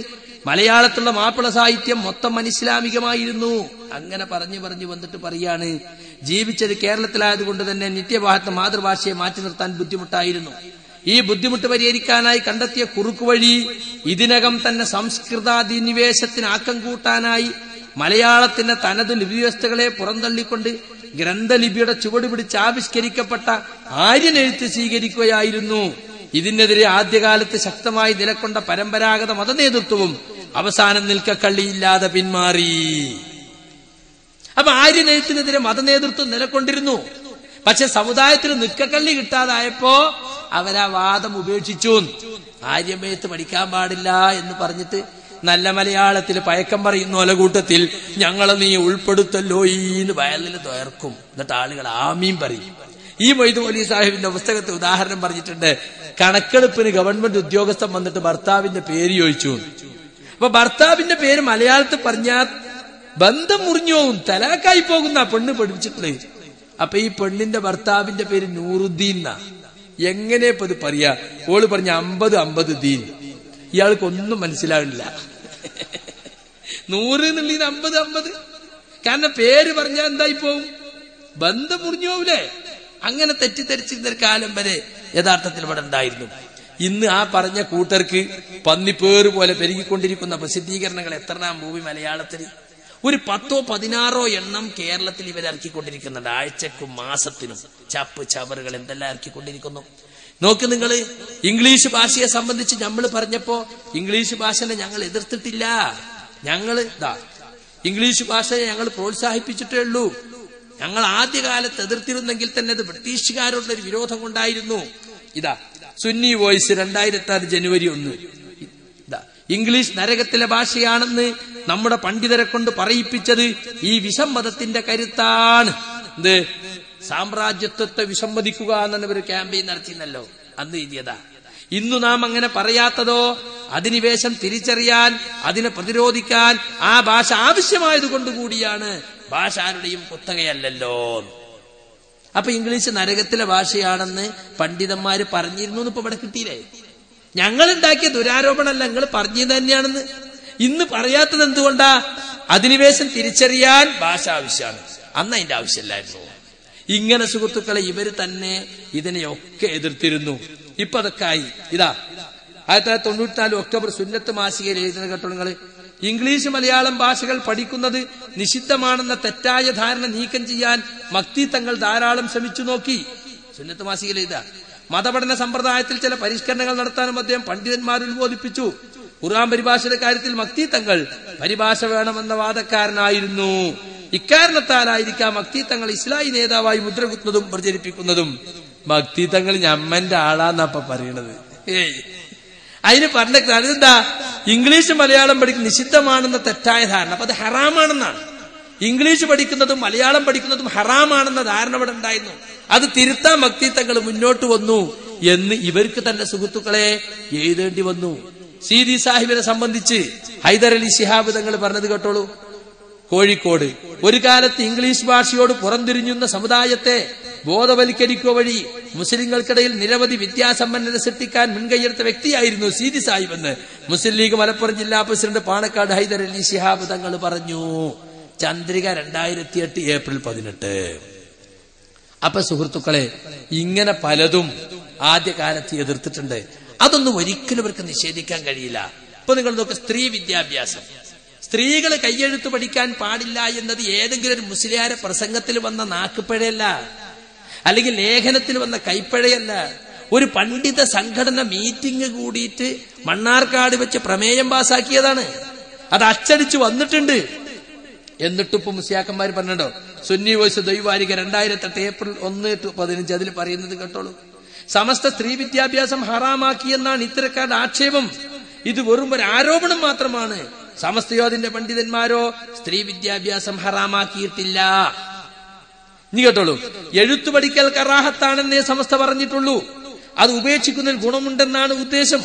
മലയാളത്തിലുള്ള മാപ്പിള സാഹിത്യം മൊത്തം അനിസ്ലാമികമായിരുന്നു. അങ്ങനെ പറഞ്ഞു വന്നിട്ട് പറയാണ്, ജീവിച്ചത് കേരളത്തിലായതുകൊണ്ട് തന്നെ നിത്യഭാരത മാതൃഭാഷയെ മാറ്റി നിർത്താൻ ബുദ്ധിമുട്ടായിരുന്നു. ഈ ബുദ്ധിമുട്ട് പരിഹരിക്കാനായി കണ്ടെത്തിയ കുറുക്കുവഴി ഇതിനകം തന്നെ സംസ്കൃതാധിനിവേശത്തിന് ആക്കം കൂട്ടാനായി മലയാളത്തിന്റെ തനത് ലിപിവ്യവസ്ഥകളെ പുറന്തള്ളിക്കൊണ്ട് ഗ്രന്ഥലിപിയുടെ ചുവട് പിടിച്ച് ആവിഷ്കരിക്കപ്പെട്ട ആര്യനെഴുത്ത് സ്വീകരിക്കുകയായിരുന്നു. ഇതിനെതിരെ ആദ്യകാലത്ത് ശക്തമായി നിലകൊണ്ട പരമ്പരാഗത മതനേതൃത്വവും അവസാനം നിൽക്കക്കള്ളിയില്ലാതെ പിന്മാറി. അപ്പൊ ആര്യനെഴുത്തിനെതിരെ മതനേതൃത്വം നിലകൊണ്ടിരുന്നു. പക്ഷെ സമുദായത്തിന് നിൽക്കക്കള്ളി കിട്ടാതായപ്പോ അവരാ വാദം ഉപേക്ഷിച്ചു. ആര്യമെഴുത്ത് പഠിക്കാൻ പാടില്ല എന്ന് പറഞ്ഞിട്ട് നല്ല മലയാളത്തിൽ പയക്കം പറയുന്ന ഒലകൂട്ടത്തിൽ ഞങ്ങളെ നീ ഉൾപ്പെടുത്തല്ലോ എന്ന് വയലിൽ തോർക്കും. എന്നിട്ട് ആളുകൾ ആമീൻ പറയും. ഈ മൊയ്തു മൗലവി സാഹിബിന്റെ പുസ്തകത്തിൽ ഉദാഹരണം പറഞ്ഞിട്ടുണ്ട്. കണക്കെടുപ്പിന് ഗവൺമെന്റ് ഉദ്യോഗസ്ഥൻ വന്നിട്ട് ഭർത്താവിന്റെ പേര് ചോദിച്ചു. അപ്പൊ ഭർത്താവിന്റെ പേര് മലയാളത്തിൽ പറഞ്ഞാൽ ബന്ധം മുറിഞ്ഞു പോകും, തലാക്കായി പോകുന്ന പെണ്ണ് പഠിപ്പിച്ചിട്ടുള്ളത്. അപ്പൊ ഈ പെണ്ണിന്റെ ഭർത്താവിന്റെ പേര് നൂറുദ്ദീൻ എന്നാ. എങ്ങനെ ഇപ്പൊ ഇത് പറയാ? ഓള് പറഞ്ഞ 50 ദീൻ. ഇയാൾക്കൊന്നും മനസ്സിലാവില്ല. 100 എന്നുള്ളത് 50. കാരണം പേര് പറഞ്ഞാൽ എന്തായി പോവും? ബന്ധം മുറിഞ്ഞു പോവില്ലേ? അങ്ങനെ തെറ്റിദ്ധരിച്ചിരുന്ന ഒരു കാലം വരെ യഥാർത്ഥത്തിൽ ഇവിടെ ഉണ്ടായിരുന്നു. ഇന്ന് ആ പറഞ്ഞ കൂട്ടർക്ക് പന്നിപ്പേറ് പോലെ പെരുകിക്കൊണ്ടിരിക്കുന്ന പ്രസിദ്ധീകരണങ്ങൾ എത്രണാം ഭൂമി മലയാളത്തിൽ ഒരു 10-16 എണ്ണം കേരളത്തിൽ ഇവരിറക്കിക്കൊണ്ടിരിക്കുന്നുണ്ട്. ആഴ്ചക്കും മാസത്തിനും ചപ്പ് ചവറുകൾ എന്തെല്ലാം ഇറക്കിക്കൊണ്ടിരിക്കുന്നു. നോക്ക് നിങ്ങൾ. ഇംഗ്ലീഷ് ഭാഷയെ സംബന്ധിച്ച് നമ്മൾ പറഞ്ഞപ്പോ ഇംഗ്ലീഷ് ഭാഷനെ ഞങ്ങൾ എതിർത്തിട്ടില്ല. ഇംഗ്ലീഷ് ഭാഷയെ ഞങ്ങൾ പ്രോത്സാഹിപ്പിച്ചിട്ടേ ഉള്ളൂ. ഞങ്ങൾ ആദ്യകാലത്ത് എതിർത്തിരുന്നെങ്കിൽ തന്നെ അത് ബ്രിട്ടീഷുകാരോടുള്ള ഒരു വിരോധം കൊണ്ടായിരുന്നു. സുന്നി വോയിസ് 2006 ജനുവരി 1. ഇംഗ്ലീഷ് നരകത്തിലെ ഭാഷയാണെന്ന് നമ്മുടെ പണ്ഡിതരെ കൊണ്ട് പറയിപ്പിച്ചത് ഈ വിസമ്മതത്തിന്റെ കരുത്താണ്. സാമ്രാജ്യത്വത്തെ വിസമ്മതിക്കുക എന്ന ഒരു ക്യാമ്പയിൻ നടത്തിയെന്നല്ലോ അന്ന് എഴുതിയതാ. ഇന്നു നാം അങ്ങനെ പറയാത്തതോ അധിനിവേശം തിരിച്ചറിയാൻ, അതിനെ പ്രതിരോധിക്കാൻ ആ ഭാഷ ആവശ്യമായതുകൊണ്ടുകൂടിയാണ്. ഭാഷ ആരുടെയും കുത്തകയല്ലല്ലോ. അപ്പൊ ഇംഗ്ലീഷ് നരകത്തിലെ ഭാഷയാണെന്ന് പണ്ഡിതന്മാര് പറഞ്ഞിരുന്നു. ഇപ്പൊ ഇവിടെ കിട്ടിയില്ലേ? ഞങ്ങൾ ഉണ്ടാക്കിയ ദുരാരോപണമല്ല, നിങ്ങൾ പറഞ്ഞത് തന്നെയാണെന്ന്. ഇന്ന് പറയാത്തത് എന്തുകൊണ്ടാ? അധിനിവേശം തിരിച്ചറിയാൻ ഭാഷ ആവശ്യമാണ്. അന്ന് അതിന്റെ ആവശ്യമില്ലായിരുന്നു. ഇങ്ങനെ സുഹൃത്തുക്കളെ ഇവര് തന്നെ ഇതിനെയൊക്കെ എതിർത്തിരുന്നു. ഇപ്പൊ അതൊക്കെ ആയി. 1994 ഒക്ടോബർ സുന്നത്ത് മാസികയിൽ എഴുതുന്ന കേട്ടോ നിങ്ങൾ. ഇംഗ്ലീഷ് മലയാളം ഭാഷകൾ പഠിക്കുന്നത് നിഷിദ്ധമാണെന്ന തെറ്റായ ധാരണ നീക്കം ചെയ്യാൻ മക്തി തങ്ങൾ ധാരാളം ശ്രമിച്ചു നോക്കി. സുന്നത്ത് മാസികയിൽ എഴുതാ. മതപഠന സമ്പ്രദായത്തിൽ ചില പരിഷ്കരണങ്ങൾ നടത്താനും അദ്ദേഹം പണ്ഡിതന്മാർ ഉത്ബോധിപ്പിച്ചു. ഖുർആൻ പരിഭാഷയുടെ കാര്യത്തിൽ മക്തി തങ്ങൾ പരിഭാഷ വേണമെന്ന വാദക്കാരനായിരുന്നു. ഇക്കാരണത്താലായിരിക്കാം മക്തി തങ്ങൾ ഇസ്ലാഹി നേതാവായി മുദ്രകുത്തുന്നതും പ്രചരിപ്പിക്കുന്നതും. മക്തി തങ്ങൾ ഞമ്മന്റെ ആളാന്നപ്പ പറയണത്. അതിന് പറഞ്ഞ അതെന്താ? ഇംഗ്ലീഷ് മലയാളം പഠിക്കുന്ന നിഷിദ്ധമാണെന്ന തെറ്റായ ധാരണ. അപ്പൊ അത് ഹറാമാണെന്നാണ്. ഇംഗ്ലീഷ് പഠിക്കുന്നതും മലയാളം പഠിക്കുന്നതും ഹറാമാണെന്ന ധാരണ ഇവിടെ ഉണ്ടായിരുന്നു. അത് തിരുത്താൻ മക്തി തങ്ങൾ മുന്നോട്ട് വന്നു എന്ന് ഇവർക്ക് തന്നെ സുഹൃത്തുക്കളെ എഴുതേണ്ടി വന്നു. സീതി സാഹിബിനെ സംബന്ധിച്ച് ഹൈദർ അലി ശിഹാബ് തങ്ങൾ പറഞ്ഞത് കേട്ടോളൂ. കോഴിക്കോട് ഒരു കാലത്ത് ഇംഗ്ലീഷ് ഭാഷയോട് പുറംതിരിഞ്ഞുന്ന സമുദായത്തെ ബോധവൽക്കരിക്കുക വഴി മുസ്ലിങ്ങൾക്കിടയിൽ നിരവധി വിദ്യാസമ്പന്നത സൃഷ്ടിക്കാൻ മുൻകൈയെടുത്ത വ്യക്തിയായിരുന്നു സീതി സാഹിബ് എന്ന് മുസ്ലിം ലീഗ് മലപ്പുറം ജില്ലാ പ്രസിഡന്റ് പാണക്കാട് ഹൈദർ അലി ശിഹാബ് തങ്ങൾ പറഞ്ഞു. ചന്ദ്രിക 2008 ഏപ്രിൽ 18. അപ്പൊ സുഹൃത്തുക്കളെ ഇങ്ങനെ പലതും ആദ്യകാലത്ത് എതിർത്തിട്ടുണ്ട്. അതൊന്നും ഒരിക്കലും ഇവർക്ക് നിഷേധിക്കാൻ കഴിയില്ല. ഇപ്പൊ നിങ്ങൾ നോക്ക്, സ്ത്രീ വിദ്യാഭ്യാസം. സ്ത്രീകൾ കയ്യെഴുത്ത് പഠിക്കാൻ പാടില്ല എന്നത് ഏതെങ്കിലും ഒരു മുസ്ലിയാരെ പ്രസംഗത്തിൽ വന്ന നാക്കുപഴയല്ല. അല്ലെങ്കിൽ ലേഖനത്തിൽ വന്ന കൈപ്പഴയല്ല. ഒരു പണ്ഡിത സംഘടന മീറ്റിംഗ് കൂടിയിട്ട് മണ്ണാർക്കാട് വെച്ച് പ്രമേയം പാസാക്കിയതാണ്. അത് അച്ചടിച്ചു വന്നിട്ടുണ്ട്. എന്നിട്ടിപ്പോ മുസ്ലിയാക്കന്മാർ പറഞ്ഞോ, സുന്നി വോയിസ് ദ്വൈവാരിക 2008 ഏപ്രിൽ 1-15 അതിൽ പറയുന്നത് കേട്ടോളൂ. സമസ്ത സ്ത്രീ വിദ്യാഭ്യാസം ഹറാമാക്കിയെന്നാണ് ഇത്തരക്കാരുടെ ആക്ഷേപം. ഇത് വെറും ഒരു ആരോപണം മാത്രമാണ്. സമസ്തയോ അതിന്റെ പണ്ഡിതന്മാരോ സ്ത്രീ വിദ്യാഭ്യാസം ഹറാമാക്കിയിട്ടില്ല. ഇനി കേട്ടോളൂ, എഴുത്തു പഠിക്കൽ കറാഹത്താണെന്നേ സമസ്ത പറഞ്ഞിട്ടുള്ളൂ. അത് ഉപേക്ഷിക്കുന്നതിൽ ഗുണമുണ്ടെന്നാണ് ഉദ്ദേശം.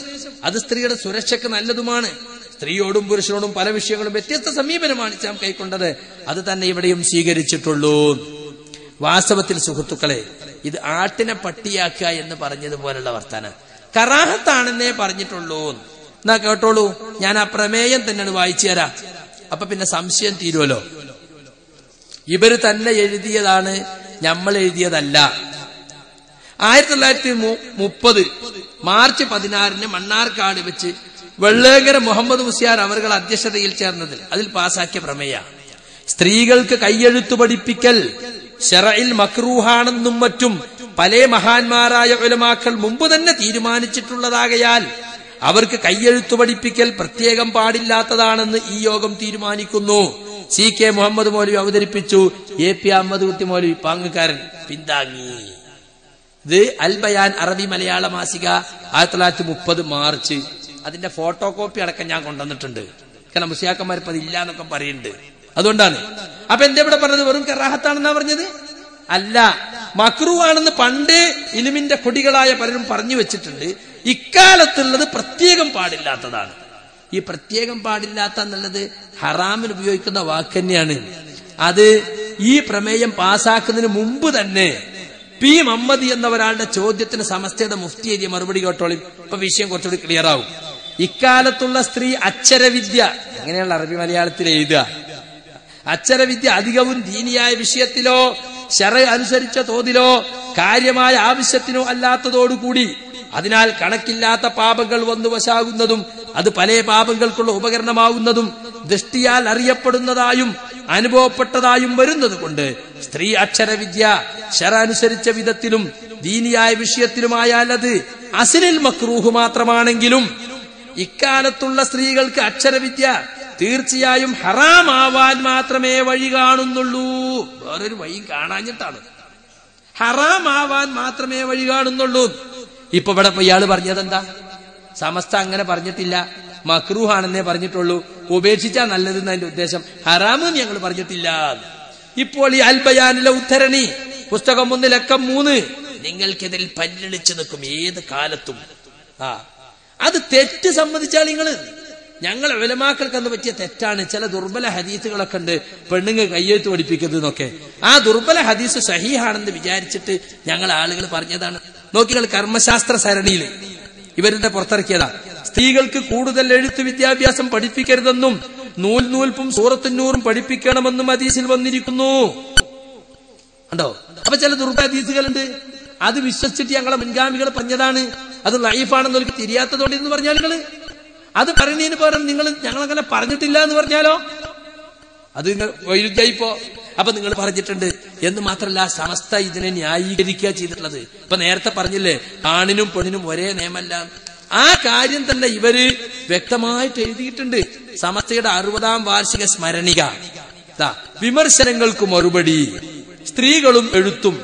അത് സ്ത്രീയുടെ സുരക്ഷയ്ക്ക് നല്ലതുമാണ്. സ്ത്രീയോടും പുരുഷനോടും പല വിഷയങ്ങളും വ്യത്യസ്ത സമീപനമാണ് ഇസ്ലാം കൈക്കൊണ്ടത്. അത് തന്നെ ഇവിടെയും സ്വീകരിച്ചിട്ടുള്ളൂ. വാസ്തവത്തിൽ സുഹൃത്തുക്കളെ, ഇത് ആട്ടിനെ പട്ടിയാക്കുക എന്ന് പറഞ്ഞതുപോലുള്ള വർത്താനം. കറാഹത്താണെന്നേ പറഞ്ഞിട്ടുള്ളൂ. എന്നാ കേട്ടോളൂ, ഞാൻ ആ പ്രമേയം തന്നെയാണ് വായിച്ചു തരാം. അപ്പൊ പിന്നെ സംശയം തീരുമല്ലോ. ഇവര് തന്നെ എഴുതിയതാണ്, നമ്മൾ എഴുതിയതല്ല. 1930 മാർച്ച് 16 മണ്ണാർക്കാട് വെച്ച് വെള്ളേങ്കര മുഹമ്മദ് മുസ്ലിയാർ അവர்கள் അധ്യക്ഷതയിൽ ചേർന്നതിൽ അതിൽ പാസാക്കിയ പ്രമേയ, സ്ത്രീകൾക്ക് കയ്യെഴുത്തു പഠിപ്പിക്കൽ ശറഇൽ മക്രൂഹാണെന്നും മറ്റും പല മഹാന്മാരായ ഉലമാക്കൾ മുമ്പ് തന്നെ തീരുമാനിച്ചിട്ടുള്ളതാകയാൽ അവർക്ക് കയ്യെഴുത്തു പഠിപ്പിക്കൽ പ്രത്യേകം പാടില്ലാത്തതാണെന്ന് ഈ യോഗം തീരുമാനിക്കുന്നു. CK മുഹമ്മദ് മൗലവി അവതരിപ്പിച്ചു. AP അഹമ്മദ് കുട്ടി മൗലവി പാങ്ങുകാരൻ പിന്താങ്ങി. ഇത് അൽ ബയാൻ അറബി മലയാള മാസിക 1930 മാർച്ച്. അതിന്റെ ഫോട്ടോ കോപ്പി അടക്കം ഞാൻ കൊണ്ടുവന്നിട്ടുണ്ട്. കാരണം മുസ്ലിയാക്കന്മാർ ഇപ്പൊ അതില്ല എന്നൊക്കെ പറയുന്നുണ്ട്. അതുകൊണ്ടാണ്. അപ്പൊ എന്താ ഇവിടെ പറഞ്ഞത്? വെറും കറാഹത്താണെന്നാ പറഞ്ഞത്? അല്ല, മക്രൂഹാണെന്ന് പണ്ട് ഇൽമിന്റെ കൊടികളായ പലരും പറഞ്ഞു വെച്ചിട്ടുണ്ട്. ഇക്കാലത്തുള്ളത് പ്രത്യേകം പാടില്ലാത്തതാണ്. ഈ പ്രത്യേകം പാടില്ലാത്ത എന്നുള്ളത് ഹറാമിന് ഉപയോഗിക്കുന്ന വാക്ക് തന്നെയാണ്. അത് ഈ പ്രമേയം പാസാക്കുന്നതിന് മുമ്പ് തന്നെ P. മമ്മദി എന്ന ഒരാളുടെ ചോദ്യത്തിന് സമസ്തയുടെ മുഫ്തി എഴുതിയ മറുപടി കേട്ടോളി. ഇപ്പൊ വിഷയം കുറച്ചുകൂടി ക്ലിയർ ആവും. ഇക്കാലത്തുള്ള സ്ത്രീ അക്ഷരവിദ്യ, അങ്ങനെയുള്ള അറബി മലയാളത്തിൽ എഴുതുക, അക്ഷരവിദ്യ അധികവും ദീനിയായ വിഷയത്തിലോ ശറ അനുസരിച്ച തോതിലോ കാര്യമായ ആവശ്യത്തിനോ അല്ലാത്തതോടുകൂടി അതിനാൽ കണക്കില്ലാത്ത പാപങ്ങൾ വന്നു വശാകുന്നതും അത് പല പാപങ്ങൾക്കുള്ള ഉപകരണമാവുന്നതും ദൃഷ്ടിയാൽ അറിയപ്പെടുന്നതായും അനുഭവപ്പെട്ടതായും വരുന്നത് കൊണ്ട് സ്ത്രീ അക്ഷരവിദ്യ ശറ അനുസരിച്ച വിധത്തിലും ദീനിയായ വിഷയത്തിലുമായാൽ അത് അസ്ലിൽ മക്രൂഹ് മാത്രമാണെങ്കിലും ഇക്കാലത്തുള്ള സ്ത്രീകൾക്ക് അക്ഷരവിദ്യ തീർച്ചയായും ഹറാമാവാൻ മാത്രമേ വഴി കാണുന്നുള്ളൂ. വേറൊരു വഴി കാണാഞ്ഞിട്ടാണ്. ഹറാമാവാൻ മാത്രമേ വഴി കാണുന്നുള്ളൂ. ഇപ്പൊ ഇവിടെ ഇയാള് പറഞ്ഞതെന്താ? സമസ്ത അങ്ങനെ പറഞ്ഞിട്ടില്ല, മക്രൂഹാണെന്നേ പറഞ്ഞിട്ടുള്ളൂ. ഉപേക്ഷിച്ചാ നല്ലതെന്ന് അതിന്റെ ഉദ്ദേശം. ഹറാമെന്ന് ഞങ്ങൾ പറഞ്ഞിട്ടില്ല. ഇപ്പോൾ ഈ അൽ ബയാനിലെ ഉദ്ധരണി പുസ്തകം 1 ലക്കം 3 നിങ്ങൾക്കെതിൽ പല്ലിളിച്ചു നിൽക്കും ഏത് കാലത്തും. അത് തെറ്റ് സമ്മതിച്ചാൽ നിങ്ങള്, ഞങ്ങൾ ഉലമാക്കൾക്ക് അന്ന് പറ്റിയ തെറ്റാണ്. ചില ദുർബല ഹദീസുകളൊക്കെ ഉണ്ട്, പെണ്ണുങ്ങൾ കയ്യെഴുത്ത് പഠിപ്പിക്കുന്നത് എന്നൊക്കെ. ആ ദുർബല ഹദീസ് സഹീഹാണെന്ന് വിചാരിച്ചിട്ട് ഞങ്ങൾ ആളുകൾ പറഞ്ഞതാണ്. നോക്കികൾ കർമ്മശാസ്ത്ര സരണിയിൽ ഇവരുടെ പുറത്തിറക്കിയതാ. സ്ത്രീകൾക്ക് കൂടുതൽ എഴുത്ത് വിദ്യാഭ്യാസം പഠിപ്പിക്കരുതെന്നും നൂൽപ്പും സൂറത്തുന്നൂറും പഠിപ്പിക്കണമെന്നും ഹദീസിൽ വന്നിരിക്കുന്നു. കണ്ടോ? അപ്പൊ ചില ദുർബല ഹദീസുകളുണ്ട്, അത് വിശ്വസിച്ചിട്ട് ഞങ്ങളെ മുൻഗാമികൾ പറഞ്ഞതാണ്. അത് ലൈഫാണെന്ന് അവർക്ക് തിരിയാത്തതോടെ എന്ന് പറഞ്ഞാൽ നിങ്ങള് അത് പറയുന്നതിന് പകരം നിങ്ങൾ ഞങ്ങളങ്ങനെ പറഞ്ഞിട്ടില്ല എന്ന് പറഞ്ഞാലോ അത് നിങ്ങൾ വൈരുദ്ധ്യായിപ്പോ. അപ്പൊ നിങ്ങൾ പറഞ്ഞിട്ടുണ്ട് എന്ന് മാത്രമല്ല, സമസ്ത ഇതിനെ ന്യായീകരിക്കുക ചെയ്തിട്ടുള്ളത്. ഇപ്പൊ നേരത്തെ പറഞ്ഞില്ലേ, ആണിനും പെണ്ണിനും ഒരേ നിയമല്ല. ആ കാര്യം തന്നെ ഇവര് വ്യക്തമായിട്ട് എഴുതിയിട്ടുണ്ട്. സമസ്തയുടെ 60ാം വാർഷിക സ്മരണിക, വിമർശനങ്ങൾക്ക് മറുപടി, സ്ത്രീകളും എഴുത്തും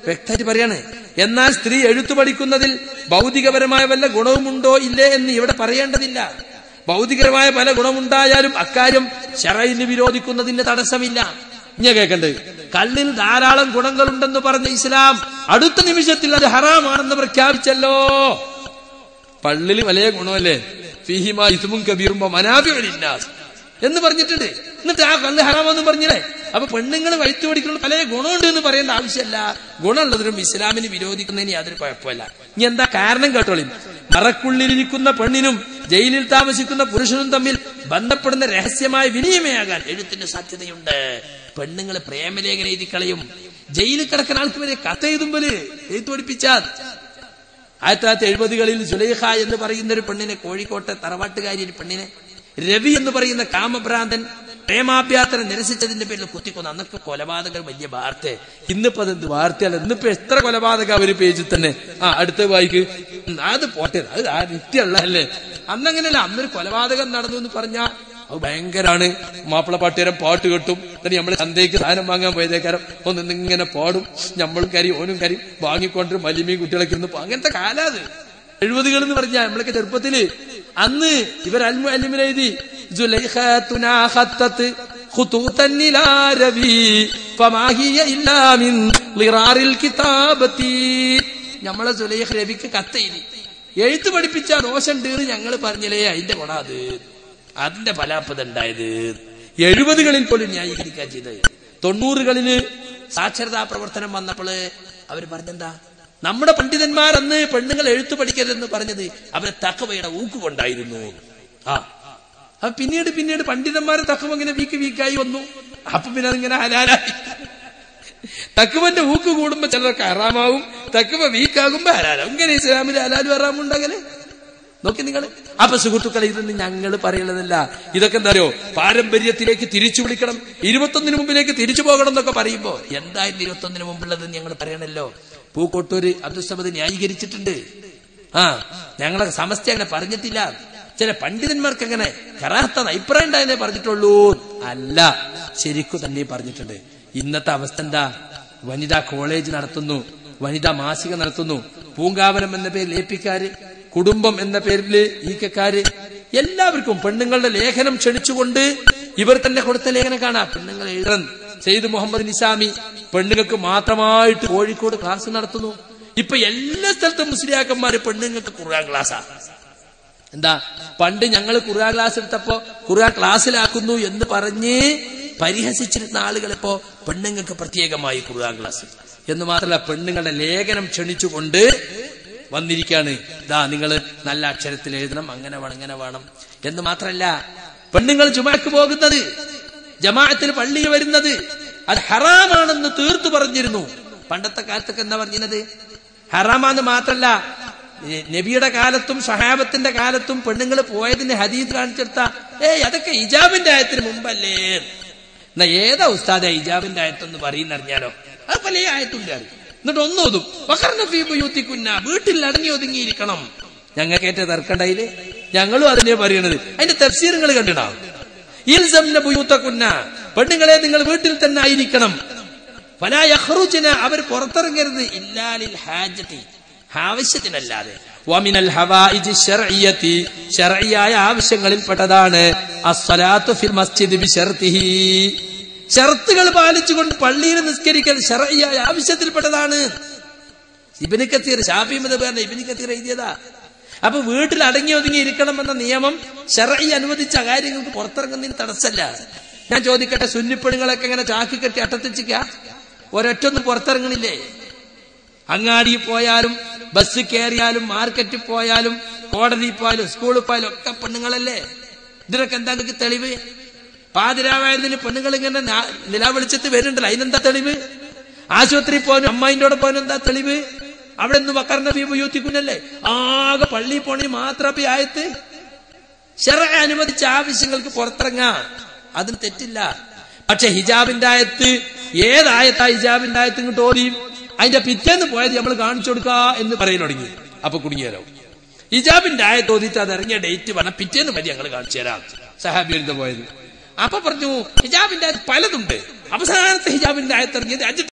വ്യക്തമായിട്ട് പറയാണ്. എന്നാൽ സ്ത്രീ എഴുത്തു പഠിക്കുന്നതിൽ ഭൗതികപരമായ വല്ല ഗുണവുമുണ്ടോ ഇല്ലേ എന്ന് ഇവിടെ പറയേണ്ടതില്ല. ഭൗതികപരമായ പല ഗുണമുണ്ടായാലും അക്കാര്യം ശറഇന് വിരോധിക്കുന്നതിന് തടസ്സമില്ല. ഇങ്ങനെ കേൾക്കണ്ടത്, കള്ളിൽ ധാരാളം ഗുണങ്ങളുണ്ടെന്ന് പറഞ്ഞ ഇസ്ലാം അടുത്ത നിമിഷത്തിൽ അത് ഹറാമാണെന്ന് പ്രഖ്യാപിച്ചല്ലോ. പള്ളിൽ വലിയ ഗുണമല്ലേ, ഫീഹിമാ ഇസ്മുൻ കബീറും വമനാഫിഉ ലിന്നാസ് എന്ന് പറഞ്ഞിട്ടുണ്ട്. എന്നിട്ട് ആ കല്ല് ഹറാമെന്ന് പറഞ്ഞില്ലേ? അപ്പൊ പെണ്ണുങ്ങൾ വഴിച്ചു പഠിക്കുന്ന പല ഗുണമുണ്ട് എന്ന് പറയേണ്ട ആവശ്യമല്ല. ഗുണമുള്ളതിനും ഇസ്ലാമിന് വിരോധിക്കുന്നതിന് യാതൊരു കുഴപ്പമില്ല. ഇനി എന്താ കാരണം കേട്ടോളി. മറക്കുള്ളിലിരിക്കുന്ന പെണ്ണിനും ജയിലിൽ താമസിക്കുന്ന പുരുഷനും തമ്മിൽ ബന്ധപ്പെടുന്ന രഹസ്യമായ വിനിമയാകാൻ എഴുത്തിന് സാധ്യതയുണ്ട്. പെണ്ണുങ്ങൾ പ്രേമലേഖനം എഴുതി കളയും. ജയിലിൽ കിടക്കുന്ന ആൾക്ക് വരെ കഥ എഴുതുമ്പോൾ എഴുത്തു പഠിപ്പിച്ചാൽ. 1970കളിൽ സുലൈഖ എന്ന് പറയുന്ന ഒരു പെണ്ണിനെ, കോഴിക്കോട്ടെ തറവാട്ടുകാരി ഒരു പെണ്ണിനെ, രവി എന്ന് പറയുന്ന കാമഭ്രാന്തൻ പ്രേമാഭ്യാസനം നിരസിച്ചതിന്റെ പേരിൽ കുത്തിക്കൊന്നു. അന്നൊക്കെ കൊലപാതകം വലിയ വാർത്ത. ഇന്നിപ്പോ അതെന്ത് വാർത്തയല്ല. ഇന്നിപ്പോ എത്ര കൊലപാതകം ഒരു പേജിൽ തന്നെ. അടുത്ത വായിക്ക്, അത് പോട്ടെ, അത് ആ നിത്യമുള്ളതല്ലേ. അന്നങ്ങനെയല്ല. അന്നൊരു കൊലപാതകം നടന്നു എന്ന് പറഞ്ഞാൽ അത് ഭയങ്കരാണ്. മാപ്പിള പാട്ടുകാരൻ പാട്ട് കെട്ടും. എന്നിട്ട് നമ്മള് ചന്തയ്ക്ക് സാധനം വാങ്ങാൻ പോയതേക്കാരം ഒന്നിങ്ങനെ പാടും. നമ്മളും കരി ഓനും കരി വാങ്ങിക്കൊണ്ടൊരു മലിമയും കുട്ടികളൊക്കെ ഇരുന്ന് അങ്ങനത്തെ കാലാത് 70കൾ എന്ന് പറഞ്ഞാൽ നമ്മളൊക്കെ ചെറുപ്പത്തില്. അന്ന് ഇവർ അൽമുഅല്ലിമിനെഴുതി നമ്മളെ സുലൈഖ നബിക്ക് കത്തെഴുതി എഴുത്ത് പഠിപ്പിച്ച ദോഷണ്ട് ഞങ്ങൾ പറഞ്ഞില്ലേ, അതിന്റെ കൊട അത്, അതിന്റെ ഫലാപത ഉണ്ടായത്. 70കളിൽ പോലും ന്യായീകരിക്കാൻ ചെയ്തത്. 90കളില് സാക്ഷരതാ പ്രവർത്തനം വന്നപ്പോൾ അവർ പറഞ്ഞെന്താ, നമ്മുടെ പണ്ഡിതന്മാരന്ന് പെണ്ണുങ്ങൾ എഴുത്തു പഠിക്കരുതെന്ന് പറഞ്ഞത് അവരെ തഖ്വയുടെ ഊക്കുകൊണ്ടായിരുന്നു. അപ്പൊ പിന്നീട് പണ്ഡിതന്മാരെ തഖ്വ ഇങ്ങനെ വീക്കായി വന്നു. അപ്പൊ പിന്നെ അതിങ്ങനെ ഹലാലായി. തഖ്വന്റെ ഊക്ക് കൂടുമ്പോ ചിലർക്ക് ഹറാമാവും, തഖ്വ വീക്കാകുമ്പോ ഹലാലാവും. ഇങ്ങനെ ഇസ്ലാമിൽ ഹലാലും ഹറാമും ഉണ്ടാകല് നോക്കി നിങ്ങൾ. അപ്പൊ സുഹൃത്തുക്കളെ, ഇതൊന്നും ഞങ്ങൾ പറയുന്നതല്ല. ഇതൊക്കെ എന്താ അറിയോ, പാരമ്പര്യത്തിലേക്ക് തിരിച്ചു വിളിക്കണം, 21 മുമ്പിലേക്ക് തിരിച്ചു പോകണം എന്നൊക്കെ പറയുമ്പോ എന്തായാലും 21 മുമ്പുള്ളത് ഞങ്ങൾ പറയണല്ലോ. പൂക്കോട്ടൂര് അബ്ദുസ്സമദ് ന്യായീകരിച്ചിട്ടുണ്ട്. ഞങ്ങളെ സമസ്ത അങ്ങനെ പറഞ്ഞിട്ടില്ല. ചില പണ്ഡിതന്മാർക്ക് അങ്ങനെ കറാഹത്ത അഭിപ്രായം ഉണ്ടായെന്നേ പറഞ്ഞിട്ടുള്ളൂ. അല്ല, ശരിക്കു തന്നെ പറഞ്ഞിട്ടുണ്ട്. ഇന്നത്തെ അവസ്ഥ എന്താ? വനിതാ കോളേജ് നടത്തുന്നു, വനിതാ മാസിക നടത്തുന്നു, പൂങ്കാവനം എന്ന പേരിൽ ഏപ്പിക്കാര്, കുടുംബം എന്ന പേരിൽ ഈക്കക്കാര്, എല്ലാവർക്കും പെണ്ണുങ്ങളുടെ ലേഖനം ക്ഷണിച്ചുകൊണ്ട് ഇവർ തന്നെ കൊടുത്ത ലേഖനം കാണാം. പെണ്ണുങ്ങൾ എഴുതാൻ സെയ്ദ് മുഹമ്മദ് നിസാമി പെണ്ണുങ്ങൾക്ക് മാത്രമായിട്ട് കോഴിക്കോട് ക്ലാസ് നടത്തുന്നു. ഇപ്പൊ എല്ലാ സ്ഥലത്തും മുസ്ലിയാക്കന്മാര് പെണ്ണുങ്ങൾക്ക് ഖുർആൻ ക്ലാസ്സാ. എന്താ, പണ്ട് ഞങ്ങൾ ഖുർആൻ ക്ലാസ് എടുത്തപ്പോ ഖുർആൻ ക്ലാസ്സിലാക്കുന്നു എന്ന് പറഞ്ഞ് പരിഹസിച്ചിരുന്ന ആളുകളിപ്പോ പെണ്ണുങ്ങൾക്ക് പ്രത്യേകമായി ഖുർആൻ ക്ലാസ് എന്ന് മാത്രമല്ല, പെണ്ണുങ്ങളുടെ ലേഖനം ക്ഷണിച്ചുകൊണ്ട് വന്നിരിക്കുകയാണ്. ഇതാ നിങ്ങൾ നല്ല അക്ഷരത്തിൽ എഴുതണം, അങ്ങനെ വേണം ഇങ്ങനെ വേണം എന്ന് മാത്രമല്ല, പെണ്ണുങ്ങൾ ജുമാക്ക് പോകുന്നത്, ജമാഅത്തിൽ പള്ളിയിൽ വരുന്നത് അത് ഹറാമാണെന്ന് തീർത്തു പറഞ്ഞിരുന്നു. പണ്ടത്തെ കാലത്തൊക്കെ എന്താ പറഞ്ഞത്? ഹറാമാന്ന് മാത്രല്ല, നബിയുടെ കാലത്തും സഹാബത്തിന്റെ കാലത്തും പെണ്ണുങ്ങൾ പോയതിന് ഹദീസ് കാണിച്ചെടുത്ത അതൊക്കെ ഹിജാബിന്റെ ആയത്തിന് മുമ്പല്ലേ. എന്നാ ഏതാ ഉസ്താദ ഹിജാബിന്റെ ആയത്തെന്ന് പറയുന്നറിഞ്ഞാലോ? അത് പല ആയത്തുണ്ട്. എന്നിട്ട് ഒന്നോതും വഖർനഫീബുയൂത്തികുന്ന, വീട്ടിൽ അടങ്ങി ഒതുങ്ങിയിരിക്കണം. ഞങ്ങൾക്കേറ്റ തർക്കണ്ടായില്ലേ? ഞങ്ങളും അതിനെ പറയണത്. അതിന്റെ തഫ്സീറുകൾ കണ്ടിടാം. ഇൽസംന ബുയൂതകുന്ന, പെണ്ണുങ്ങളെ നിങ്ങൾ വീട്ടിൽ തന്നെ ആയിരിക്കണം. ഫലാ യഖ്റുജ്ന, അവർ പുറത്തിറങ്ങരുത്. ഇല്ലാ ലിൽ ഹാജതി, ആവശ്യത്തിനല്ലാതെ. വമിനൽ ഹവായിജി ശർഇയ്യതി, ശർഇയായ ആവശ്യങ്ങളിൽപ്പെട്ടതാണ് അസ്സലാത്തു ഫിൽ മസ്ജിദി ബിശർതിഹി, ഷർത്തുകൾ പാലിച്ചുകൊണ്ട് പള്ളിയിൽ നിസ്കരിക്കൽ ശർഇയായ ആവശ്യത്തിൽപ്പെട്ടതാണ്. ഇബ്നു കസീർ, ശാഫിഈ മദ്ഹബിന്റെ ഇബ്നു കസീർ എഴുതിയതാ. അപ്പൊ വീട്ടിൽ അടങ്ങി ഒതുങ്ങി ഇരിക്കണം എന്ന നിയമം ശർഇ അനുവദിച്ച കാര്യങ്ങൾക്ക് പുറത്തിറങ്ങുന്നതിന് തടസ്സമല്ല. ഞാൻ ചോദിക്കട്ടെ, സുന്നിപ്പെണ്ണുങ്ങളൊക്കെ ഇങ്ങനെ ചാക്കി കെട്ടി അട്ടത്തിച്ചിക്ക ഒരൊറ്റൊന്നും പുറത്തിറങ്ങണില്ലേ? അങ്ങാടിയിൽ പോയാലും ബസ് കയറിയാലും മാർക്കറ്റിൽ പോയാലും കോടതിയിൽ പോയാലും സ്കൂളിൽ പോയാലും ഒക്കെ പെണ്ണുങ്ങളല്ലേ. ഇതിനൊക്കെ എന്താ തെളിവ്? പാതിരാവായതിന് പെണ്ണുങ്ങൾ ഇങ്ങനെ നിലാവെളിച്ചത്ത് വരുന്നുണ്ടല്ലോ, അതിനെന്താ തെളിവ്? ആശുപത്രിയിൽ പോകാനും അമ്മായിന്റെ കൂടെ പോകാനും എന്താ തെളിവ്? അവിടെ നിന്ന് വഖർനഫീബുയൂത്തികുന്നല്ലേ. ആകെ പള്ളിയിൽ പോണി മാത്രം ആയത്ത്. ശർഅ അനുവദിച്ച ആവശ്യങ്ങൾക്ക് പുറത്തിറങ്ങാം, അതിന് തെറ്റില്ല. പക്ഷെ ഹിജാബിന്റെ ആയത്ത്, ഏതായത്താ ഹിജാബിന്റെ ആയത്ത് ഇങ്ങോട്ട് ഓതിയും അതിന്റെ പിറ്റേന്ന് പോയത് നമ്മൾ കാണിച്ചു കൊടുക്കാ എന്ന് പറയാൻ തുടങ്ങി. അപ്പൊ കുടുങ്ങിയാലോ? ഹിജാബിന്റെ ആയത്ത് ഓതിയിട്ട് അത് ഇറങ്ങിയ ഡേറ്റ് പറഞ്ഞ പിറ്റേന്ന് മതി ഞങ്ങൾ കാണിച്ചു തരാം. സഹാബിയുടെ പോയത്. അപ്പൊ പറഞ്ഞു ഹിജാബിന്റെ ആയത്ത് പലതുണ്ട്, അവസാനത്തെ ഹിജാബിന്റെ ആയത്ത് ഇറങ്ങിയത്